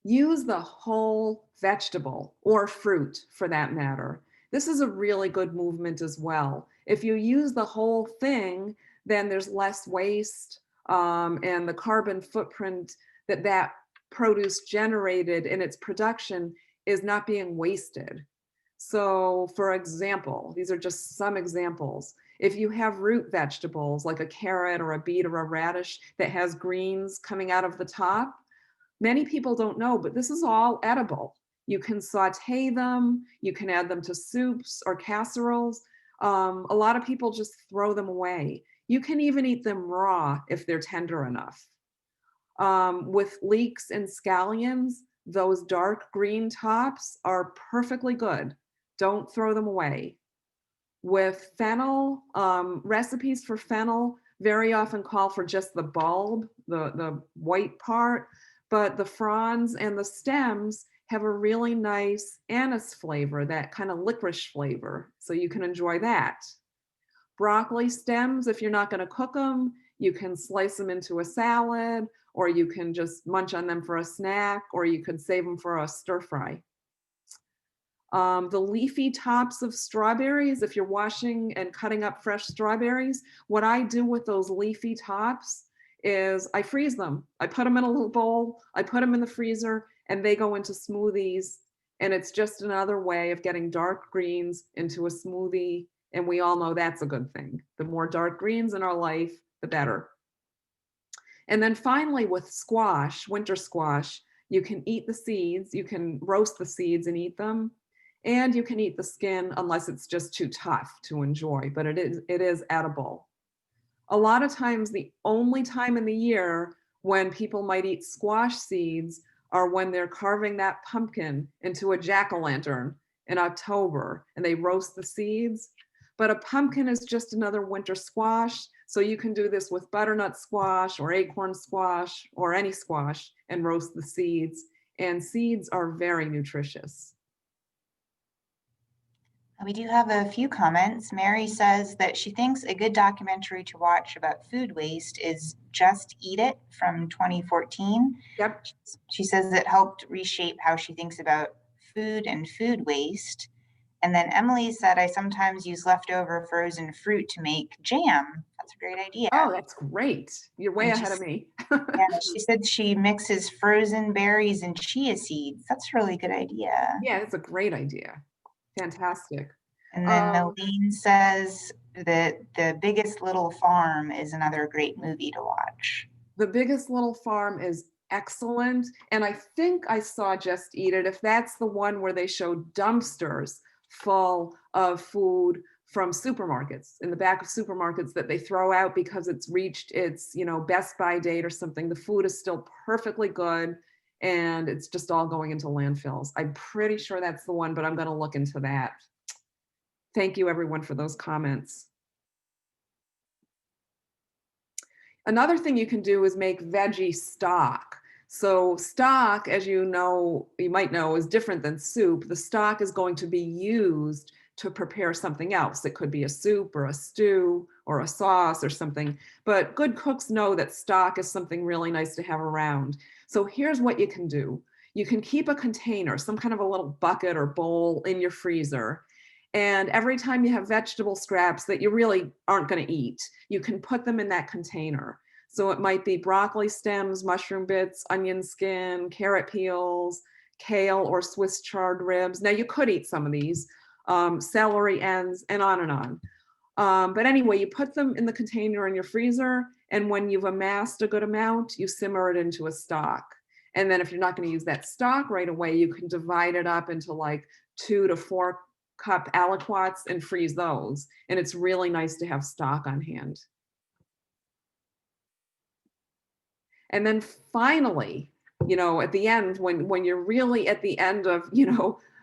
Use the whole vegetable or fruit for that matter. This is a really good movement as well. If you use the whole thing, then there's less waste, and the carbon footprint that that produce generated in its production is not being wasted. So for example, these are just some examples. If you have root vegetables like a carrot or a beet or a radish that has greens coming out of the top, many people don't know, but this is all edible. You can saute them, you can add them to soups or casseroles. A lot of people just throw them away. You can even eat them raw if they're tender enough. With leeks and scallions, those dark green tops are perfectly good. Don't throw them away. With fennel, recipes for fennel very often call for just the bulb, the white part, but the fronds and the stems have a really nice anise flavor, that kind of licorice flavor, so you can enjoy that. Broccoli stems, if you're not going to cook them, you can slice them into a salad, or you can just munch on them for a snack, or you could save them for a stir fry. The leafy tops of strawberries, if you're washing and cutting up fresh strawberries, what I do with those leafy tops is I freeze them. I put them in a little bowl, I put them in the freezer, and they go into smoothies. And it's just another way of getting dark greens into a smoothie. And we all know that's a good thing. The more dark greens in our life, the better. And then finally with squash, winter squash, you can eat the seeds, you can roast the seeds and eat them, and you can eat the skin unless it's just too tough to enjoy, but it is edible. A lot of times, the only time in the year when people might eat squash seeds are when they're carving that pumpkin into a jack-o'-lantern in October and they roast the seeds. But a pumpkin is just another winter squash. So you can do this with butternut squash or acorn squash or any squash and roast the seeds. And seeds are very nutritious. We do have a few comments. Mary says that she thinks a good documentary to watch about food waste is Just Eat It from 2014. Yep. She says it helped reshape how she thinks about food and food waste. And then Emily said, I sometimes use leftover frozen fruit to make jam. That's a great idea. Oh, that's great. You're way ahead of me. Yeah, she said she mixes frozen berries and chia seeds. That's a really good idea. Yeah, that's a great idea. Fantastic. And then Nalene says that The Biggest Little Farm is another great movie to watch. The Biggest Little Farm is excellent. And I think I saw Just Eat It, if that's the one where they show dumpsters full of food from supermarkets, in the back of supermarkets that they throw out because it's reached its, best by date or something. The food is still perfectly good and it's just all going into landfills. I'm pretty sure that's the one, but I'm going to look into that. Thank you everyone for those comments. Another thing you can do is make veggie stock. So stock, as you might know, is different than soup. The stock is going to be used to prepare something else. It could be a soup or a stew or a sauce or something. But good cooks know that stock is something really nice to have around. So here's what you can do. You can keep a container, some kind of a little bucket or bowl in your freezer. And every time you have vegetable scraps that you really aren't going to eat, you can put them in that container. So it might be broccoli stems, mushroom bits, onion skin, carrot peels, kale or Swiss chard ribs. Now you could eat some of these, celery ends, and on and on. But anyway, you put them in the container in your freezer, and when you've amassed a good amount, you simmer it into a stock. And then if you're not going to use that stock right away, you can divide it up into like 2 to 4 cup aliquots and freeze those. And it's really nice to have stock on hand. And then finally, at the end, when you're really at the end of,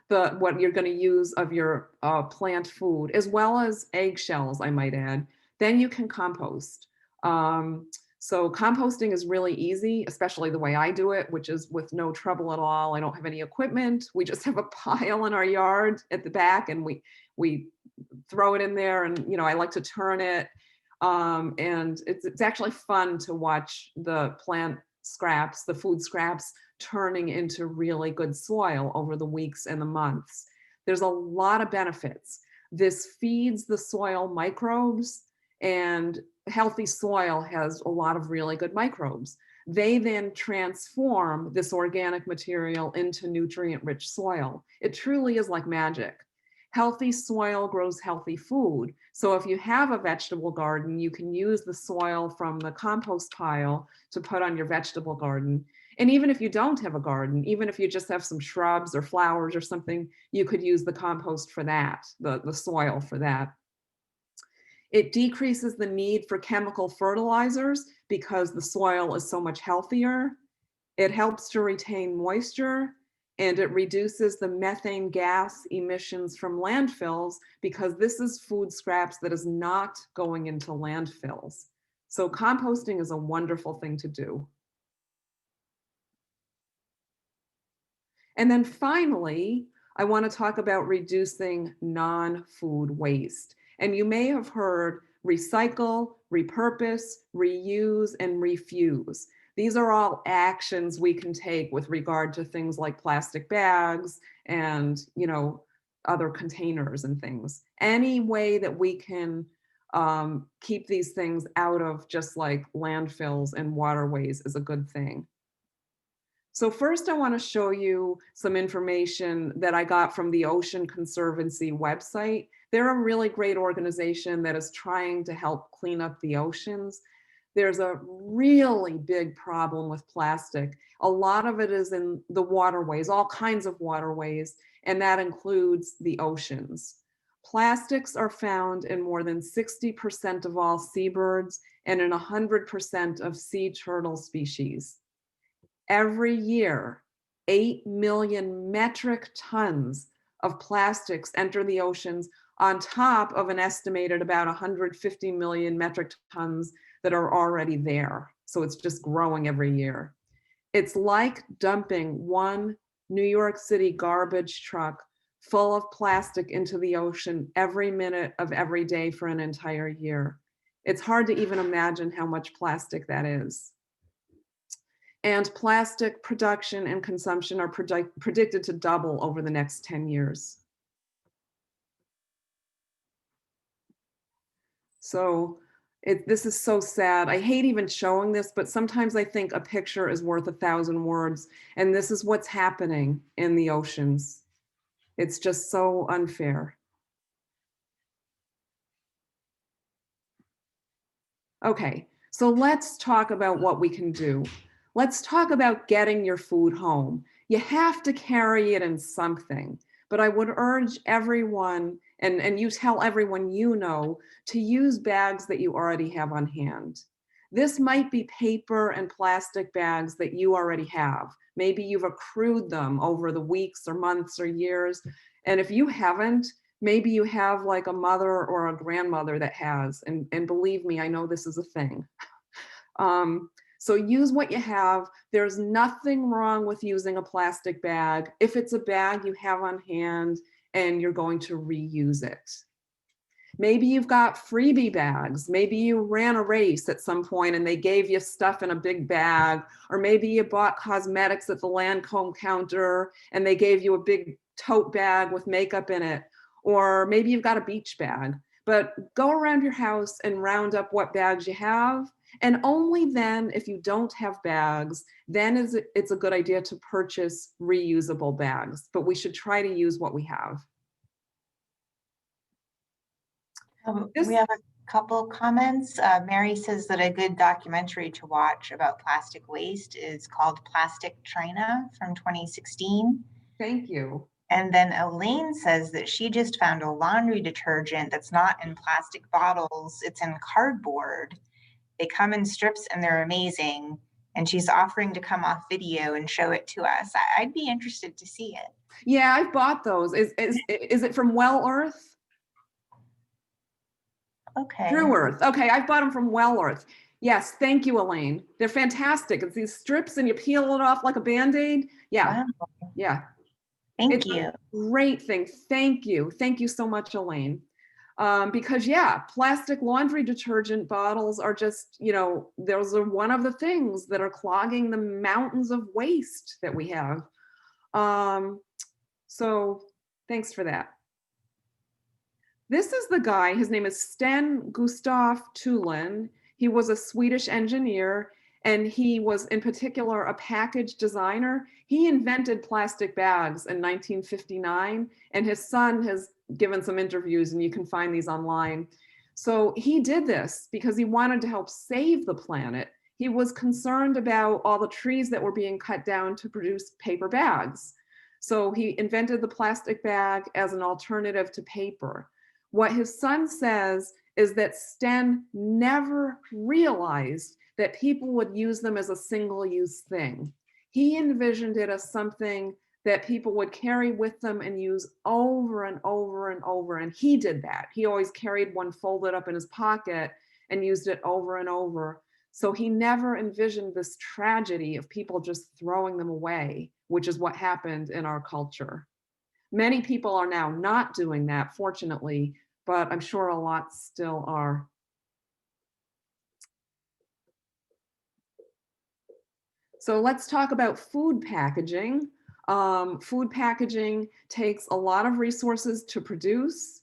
what you're going to use of your plant food, as well as eggshells, I might add, then you can compost. So composting is really easy, especially the way I do it, which is with no trouble at all. I don't have any equipment. We just have a pile in our yard at the back and we throw it in there, and I like to turn it. And it's actually fun to watch the plant scraps, the food scraps, turning into really good soil over the weeks and the months. There's a lot of benefits. This feeds the soil microbes, and healthy soil has a lot of really good microbes. They then transform this organic material into nutrient-rich soil. It truly is like magic. Healthy soil grows healthy food. So if you have a vegetable garden, you can use the soil from the compost pile to put on your vegetable garden. And even if you don't have a garden, even if you just have some shrubs or flowers or something, you could use the compost for that, the soil for that. It decreases the need for chemical fertilizers because the soil is so much healthier. It helps to retain moisture, and it reduces the methane gas emissions from landfills because this is food scraps that is not going into landfills. So composting is a wonderful thing to do. And then finally, I want to talk about reducing non-food waste. And you may have heard recycle, repurpose, reuse, and refuse. These are all actions we can take with regard to things like plastic bags and, other containers and things. Any way that we can keep these things out of just like landfills and waterways is a good thing. So first I want to show you some information that I got from the Ocean Conservancy website. They're a really great organization that is trying to help clean up the oceans. There's a really big problem with plastic. A lot of it is in the waterways, all kinds of waterways, and that includes the oceans. Plastics are found in more than 60% of all seabirds and in 100% of sea turtle species. Every year, 8 million metric tons of plastics enter the oceans on top of an estimated about 150 million metric tons that are already there. So it's just growing every year. It's like dumping one New York City garbage truck full of plastic into the ocean every minute of every day for an entire year. It's hard to even imagine how much plastic that is. And plastic production and consumption are predicted to double over the next 10 years. So this is so sad. I hate even showing this, but sometimes I think a picture is worth 1,000 words. And this is what's happening in the oceans. It's just so unfair. Okay, so let's talk about what we can do. Let's talk about getting your food home. You have to carry it in something, but I would urge everyone, and you tell everyone you know, to use bags that you already have on hand. This might be paper and plastic bags that you already have. Maybe you've accrued them over the weeks or months or years. And if you haven't, maybe you have like a mother or a grandmother that has, and believe me, I know this is a thing. So use what you have. There's nothing wrong with using a plastic bag if it's a bag you have on hand and you're going to reuse it. Maybe you've got freebie bags. Maybe you ran a race at some point and they gave you stuff in a big bag, or maybe you bought cosmetics at the Lancome counter and they gave you a big tote bag with makeup in it, or maybe you've got a beach bag. But go around your house and round up what bags you have. And only then, if you don't have bags, then it's a good idea to purchase reusable bags. But we should try to use what we have. We have a couple comments. Mary says that a good documentary to watch about plastic waste is called Plastic China from 2016. Thank you. And then Elaine says that she just found a laundry detergent that's not in plastic bottles, it's in cardboard. They come in strips and they're amazing. And she's offering to come off video and show it to us. I'd be interested to see it. Yeah, I've bought those. Is it from Well Earth? Okay. True Earth. Okay, I've bought them from Well Earth. Yes, thank you, Elaine. They're fantastic. It's these strips and you peel it off like a Band-Aid. Yeah, Wow. yeah. Thank you. Great thing. Thank you. Thank you so much, Elaine. Because yeah, plastic laundry detergent bottles are just, those are one of the things that are clogging the mountains of waste that we have. So thanks for that. This is the guy, his name is Sten Gustaf Thulin. He was a Swedish engineer and he was in particular a package designer. He invented plastic bags in 1959 and his son has given some interviews and you can find these online. So he did this because he wanted to help save the planet. He was concerned about all the trees that were being cut down to produce paper bags. So he invented the plastic bag as an alternative to paper. What his son says is that Sten never realized that people would use them as a single-use thing. He envisioned it as something that people would carry with them and use over and over and over. And he did that. He always carried one folded up in his pocket and used it over and over. So he never envisioned this tragedy of people just throwing them away, which is what happened in our culture. Many people are now not doing that, fortunately, but I'm sure a lot still are. So let's talk about food packaging. Food packaging takes a lot of resources to produce.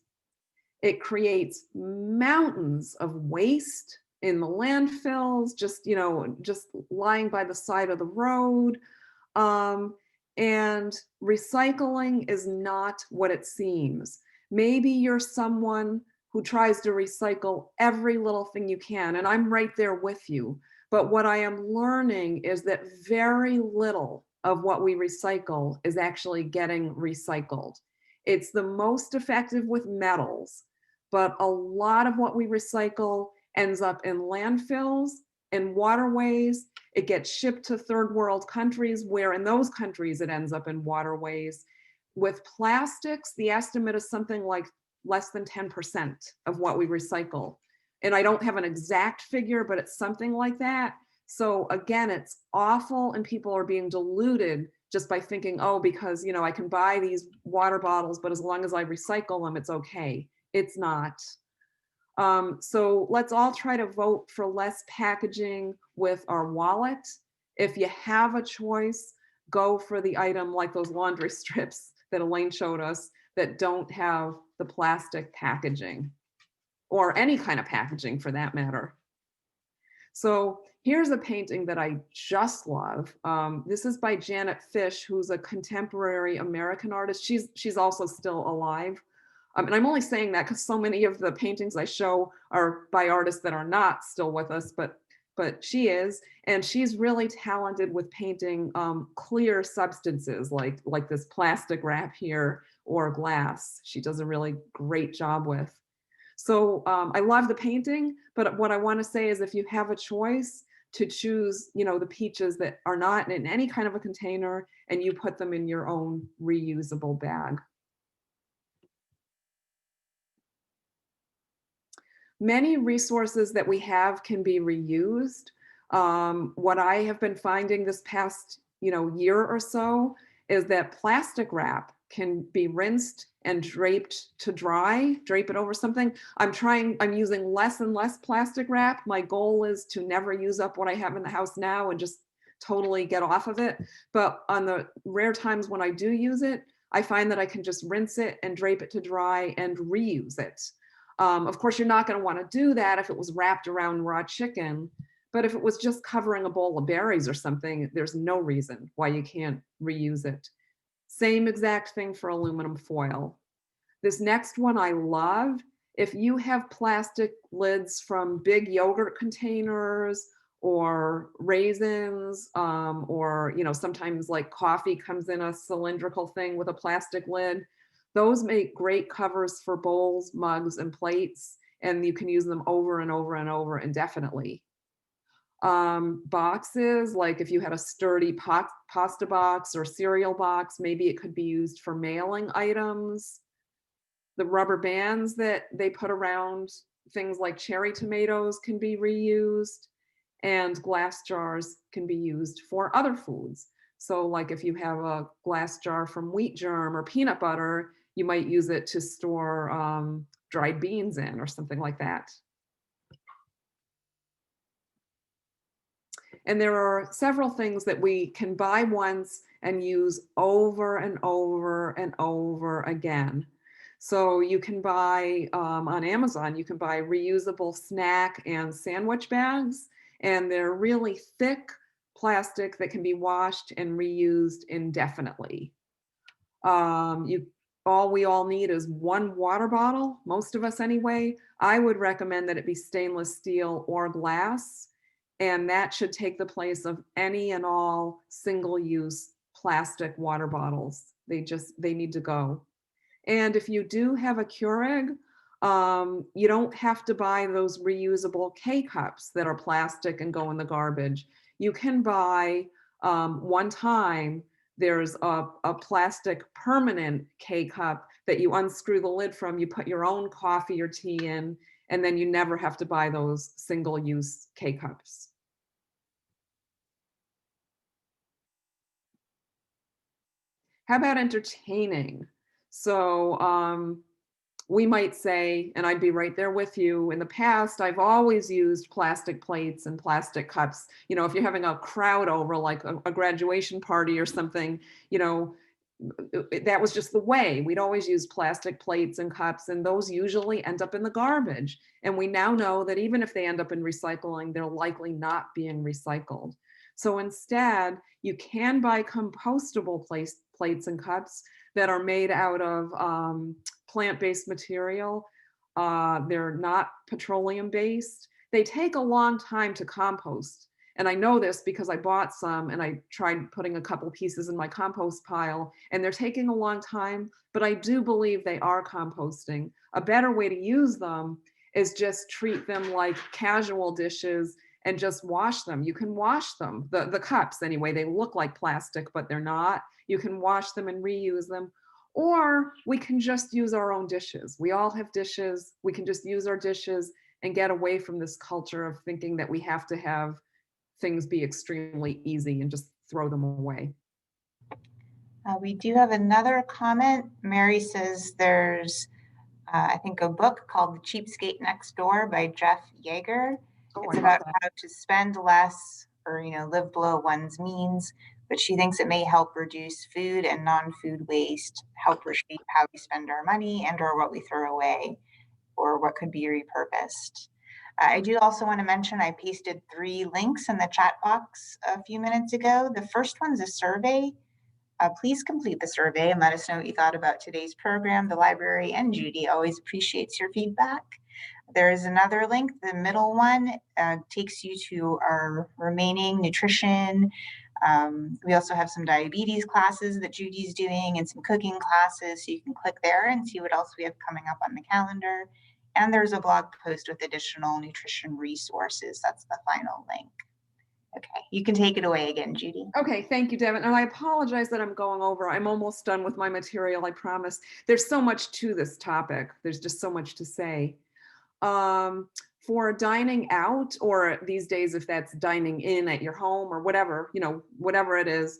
It creates mountains of waste in the landfills, just lying by the side of the road. Um, and recycling is not what it seems. Maybe you're someone who tries to recycle every little thing you can, and I'm right there with you. But what I am learning is that very little of what we recycle is actually getting recycled. It's the most effective with metals, but a lot of what we recycle ends up in landfills, in waterways. It gets shipped to third world countries, where in those countries it ends up in waterways. With plastics, the estimate is something like less than 10% of what we recycle. And I don't have an exact figure, but it's something like that. So again, it's awful, and people are being deluded just by thinking, oh, because I can buy these water bottles, but as long as I recycle them, it's okay. It's not. So let's all try to vote for less packaging with our wallet. If you have a choice, go for the item like those laundry strips that Elaine showed us that don't have the plastic packaging, or any kind of packaging for that matter. So here's a painting that I just love. This is by Janet Fish, who's a contemporary American artist. She's also still alive. And I'm only saying that because so many of the paintings I show are by artists that are not still with us, but she is, and she's really talented with painting clear substances like this plastic wrap here or glass. She does a really great job with. So I love the painting, but what I want to say is if you have a choice to choose, the peaches that are not in any kind of a container, and you put them in your own reusable bag. Many resources that we have can be reused. What I have been finding this past, year or so is that plastic wrap can be rinsed and draped to dry, drape it over something. I'm using less and less plastic wrap. My goal is to never use up what I have in the house now and just totally get off of it. But on the rare times when I do use it, I find that I can just rinse it and drape it to dry and reuse it. Of course, you're not going to want to do that if it was wrapped around raw chicken, but if it was just covering a bowl of berries or something, there's no reason why you can't reuse it. Same exact thing for aluminum foil. This next one I love. If you have plastic lids from big yogurt containers or raisins, or sometimes like coffee comes in a cylindrical thing with a plastic lid, those make great covers for bowls, mugs, and plates, and you can use them over and over and over indefinitely. Boxes, like if you had a sturdy pasta box or cereal box, maybe it could be used for mailing items. The rubber bands that they put around things like cherry tomatoes can be reused, and glass jars can be used for other foods. So like if you have a glass jar from wheat germ or peanut butter, you might use it to store dried beans in or something like that. And there are several things that we can buy once and use over and over and over again. So you can buy on Amazon, you can buy reusable snack and sandwich bags, and they're really thick plastic that can be washed and reused indefinitely. All we all need is one water bottle, most of us anyway. I would recommend that it be stainless steel or glass, and that should take the place of any and all single-use plastic water bottles. They need to go. And if you do have a Keurig, you don't have to buy those reusable K-cups that are plastic and go in the garbage. You can buy one time, there's a plastic permanent K-cup that you unscrew the lid from, you put your own coffee or tea in, and then you never have to buy those single-use K-cups. How about entertaining? So we might say, and I'd be right there with you, in the past, I've always used plastic plates and plastic cups. You know, if you're having a crowd over, like a graduation party or something, you know, that was just the way. We'd always use plastic plates and cups, and those usually end up in the garbage. And we now know that even if they end up in recycling, they're likely not being recycled. So instead, you can buy compostable plates and cups that are made out of plant-based material. They're not petroleum-based. They take a long time to compost. And I know this because I bought some and I tried putting a couple pieces in my compost pile, and they're taking a long time, but I do believe they are composting. A better way to use them is just treat them like casual dishes and just wash them. You can wash them, the cups anyway, they look like plastic, but they're not. You can wash them and reuse them. Or we can just use our own dishes. We all have dishes. We can just use our dishes and get away from this culture of thinking that we have to have things be extremely easy and just throw them away. We do have another comment. Mary says there's, I think, a book called The Cheapskate Next Door by Jeff Yeager. Oh, It's I love about that. how to spend less or, live below one's means, but she thinks it may help reduce food and non-food waste, help reshape how we spend our money and or what we throw away or what could be repurposed. I do also want to mention I pasted 3 links in the chat box a few minutes ago. The first one's a survey. Please complete the survey and let us know what you thought about today's program. The library and Judy always appreciates your feedback. There is another link. The middle one takes you to our remaining nutrition. We also have some diabetes classes that Judy's doing and some cooking classes. So you can click there and see what else we have coming up on the calendar. And there's a blog post with additional nutrition resources. That's the final link. Okay, you can take it away again, Judy. Okay, thank you, Devin. And I apologize that I'm going over. I'm almost done with my material, I promise. There's so much to this topic. There's just so much to say. For dining out, or these days, if that's dining in at your home or whatever, whatever it is,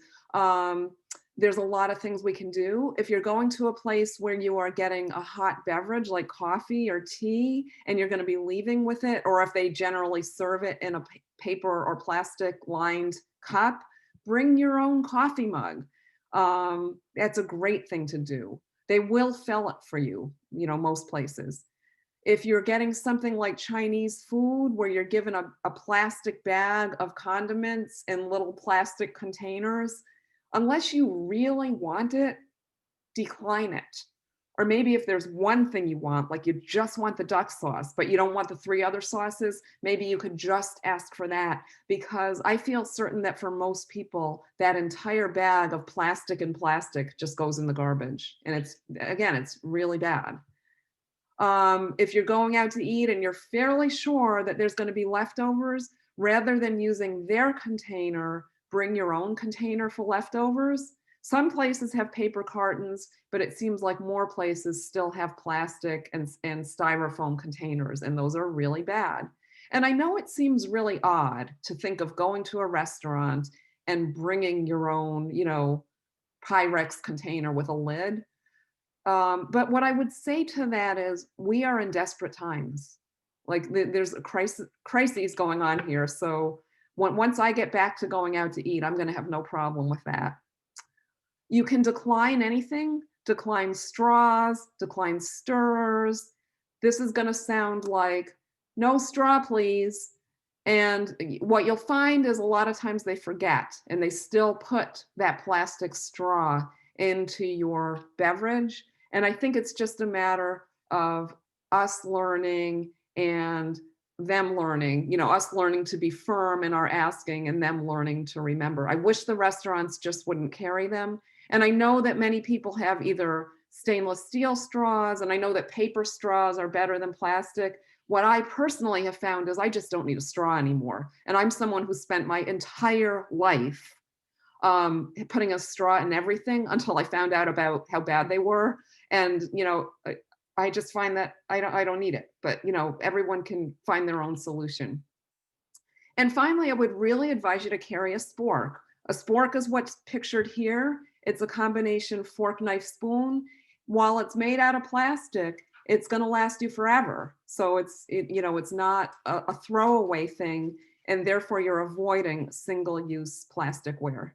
there's a lot of things we can do. If you're going to a place where you are getting a hot beverage like coffee or tea, and you're going to be leaving with it, or if they generally serve it in a paper or plastic lined cup, bring your own coffee mug. That's a great thing to do. They will fill it for you, most places. If you're getting something like Chinese food where you're given a plastic bag of condiments in little plastic containers, unless you really want it, decline it. Or maybe if there's one thing you want, like you just want the duck sauce, but you don't want the 3 other sauces, maybe you could just ask for that, because I feel certain that for most people, that entire bag of plastic and plastic just goes in the garbage. And it's really bad. If you're going out to eat and you're fairly sure that there's going to be leftovers, rather than using their container, bring your own container for leftovers. Some places have paper cartons, but it seems like more places still have plastic and styrofoam containers, and those are really bad. And I know it seems really odd to think of going to a restaurant and bringing your own, Pyrex container with a lid. But what I would say to that is we are in desperate times. Like there's a crises going on here. So once I get back to going out to eat, I'm going to have no problem with that. You can decline anything, decline straws, decline stirrers. This is going to sound like no straw, please. And what you'll find is a lot of times they forget and they still put that plastic straw into your beverage. And I think it's just a matter of us learning and them learning, us learning to be firm in our asking and them learning to remember. I wish the restaurants just wouldn't carry them. And I know that many people have either stainless steel straws, and I know that paper straws are better than plastic. What I personally have found is I just don't need a straw anymore. And I'm someone who spent my entire life putting a straw in everything until I found out about how bad they were. And, I just find that I don't need it, but, everyone can find their own solution. And finally, I would really advise you to carry a spork. A spork is what's pictured here. It's a combination fork, knife, spoon. While it's made out of plastic, it's going to last you forever. So it's not a throwaway thing, and therefore you're avoiding single-use plasticware.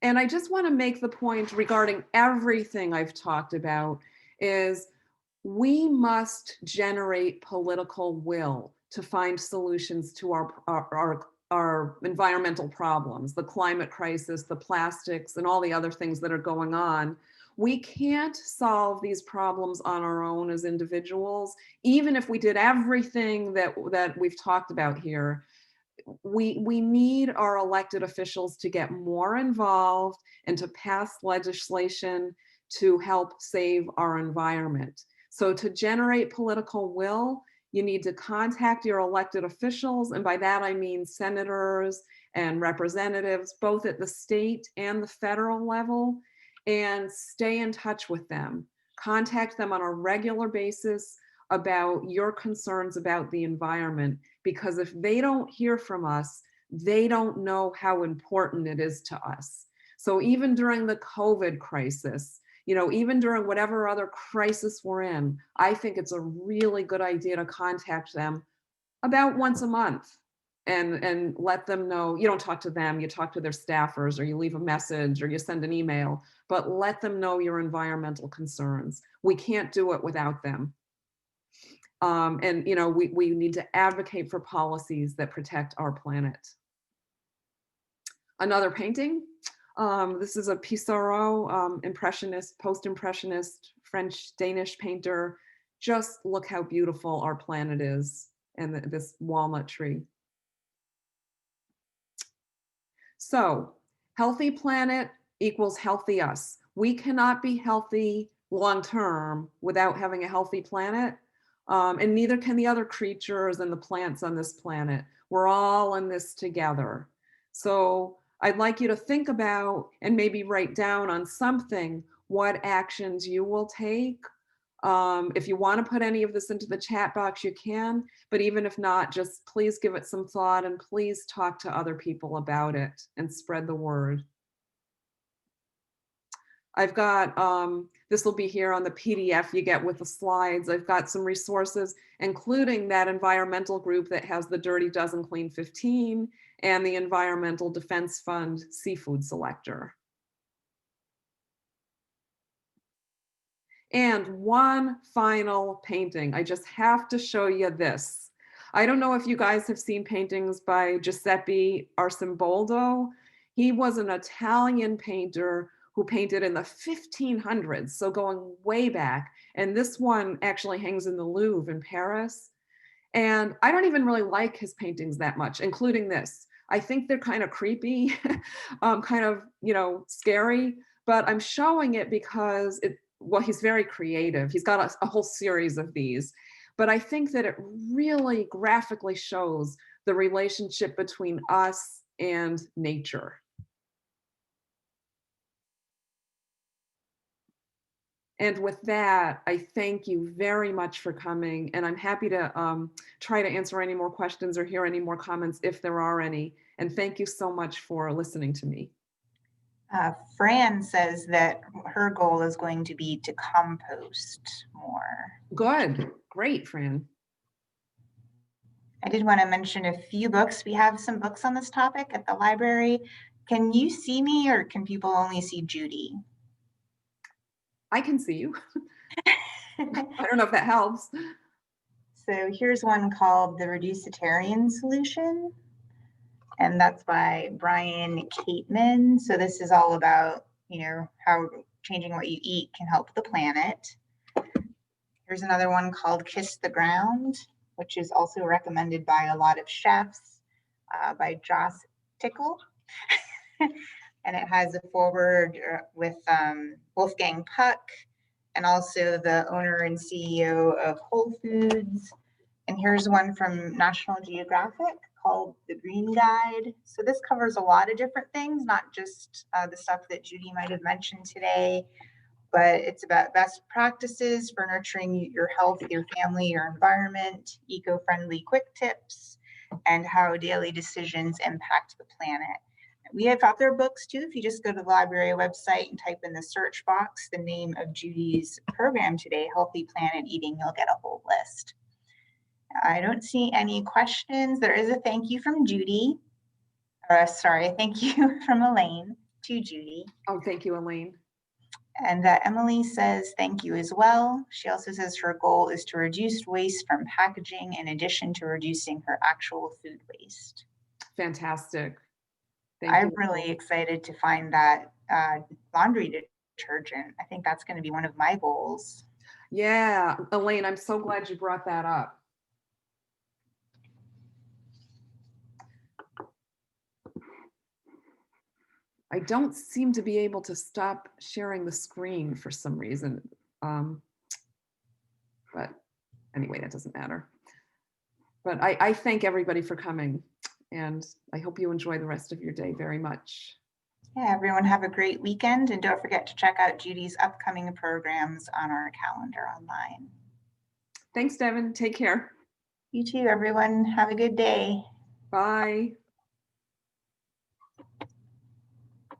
And I just want to make the point regarding everything I've talked about is we must generate political will to find solutions to our environmental problems, the climate crisis, the plastics, and all the other things that are going on. We can't solve these problems on our own as individuals, even if we did everything that we've talked about here. We need our elected officials to get more involved and to pass legislation to help save our environment. So to generate political will, you need to contact your elected officials. And by that, I mean senators and representatives, both at the state and the federal level, and stay in touch with them. Contact them on a regular basis about your concerns about the environment, because if they don't hear from us, they don't know how important it is to us. So even during the COVID crisis, even during whatever other crisis we're in, I think it's a really good idea to contact them about once a month and let them know. You don't talk to them, you talk to their staffers, or you leave a message, or you send an email, but let them know your environmental concerns. We can't do it without them. And we need to advocate for policies that protect our planet. Another painting. This is a Pissarro, impressionist, post-impressionist, French-Danish painter. Just look how beautiful our planet is, and this walnut tree. So, healthy planet equals healthy us. We cannot be healthy long-term without having a healthy planet. And neither can the other creatures and the plants on this planet. We're all in this together. So I'd like you to think about and maybe write down on something what actions you will take. If you want to put any of this into the chat box, you can, but even if not, just please give it some thought and please talk to other people about it and spread the word. I've got, this will be here on the PDF you get with the slides. I've got some resources, including that environmental group that has the Dirty Dozen Clean 15 and the Environmental Defense Fund Seafood Selector. And one final painting. I just have to show you this. I don't know if you guys have seen paintings by Giuseppe Arcimboldo. He was an Italian painter who painted in the 1500s, so going way back. And this one actually hangs in the Louvre in Paris. And I don't even really like his paintings that much, including this. I think they're kind of creepy, kind of, scary, but I'm showing it because he's very creative. He's got a whole series of these, but I think that it really graphically shows the relationship between us and nature. And with that, I thank you very much for coming, and I'm happy to try to answer any more questions or hear any more comments if there are any. And thank you so much for listening to me. Fran says that her goal is going to be to compost more. Good, great, Fran. I did want to mention a few books. We have some books on this topic at the library. Can you see me, or can people only see Judy? I can see you. I don't know if that helps. So here's one called The Reducitarian Solution, and that's by Brian Cateman. So this is all about, how changing what you eat can help the planet. Here's another one called Kiss the Ground, which is also recommended by a lot of chefs, by Joss Tickle. And it has a foreword with Wolfgang Puck, and also the owner and CEO of Whole Foods. And here's one from National Geographic called The Green Guide. So this covers a lot of different things, not just the stuff that Judy might have mentioned today, but it's about best practices for nurturing your health, your family, your environment, eco-friendly quick tips, and how daily decisions impact the planet. we have other books too. If you just go to the library website and type in the search box the name of Judy's program today, Healthy Planet Eating, you'll get a whole list. I don't see any questions. There is a thank you from Judy. Sorry, thank you from Elaine to Judy. Oh, thank you, Elaine. And Emily says thank you as well. She also says her goal is to reduce waste from packaging in addition to reducing her actual food waste. Fantastic. Thank I'm you. really excited to find that laundry detergent. I think that's going to be one of my goals. Yeah, Elaine, I'm so glad you brought that up. I don't seem to be able to stop sharing the screen for some reason. But anyway, that doesn't matter. But I thank everybody for coming, and I hope you enjoy the rest of your day very much. Yeah, everyone have a great weekend, and don't forget to check out Judy's upcoming programs on our calendar online. Thanks, Devin. Take care. You too, everyone. Have a good day. Bye.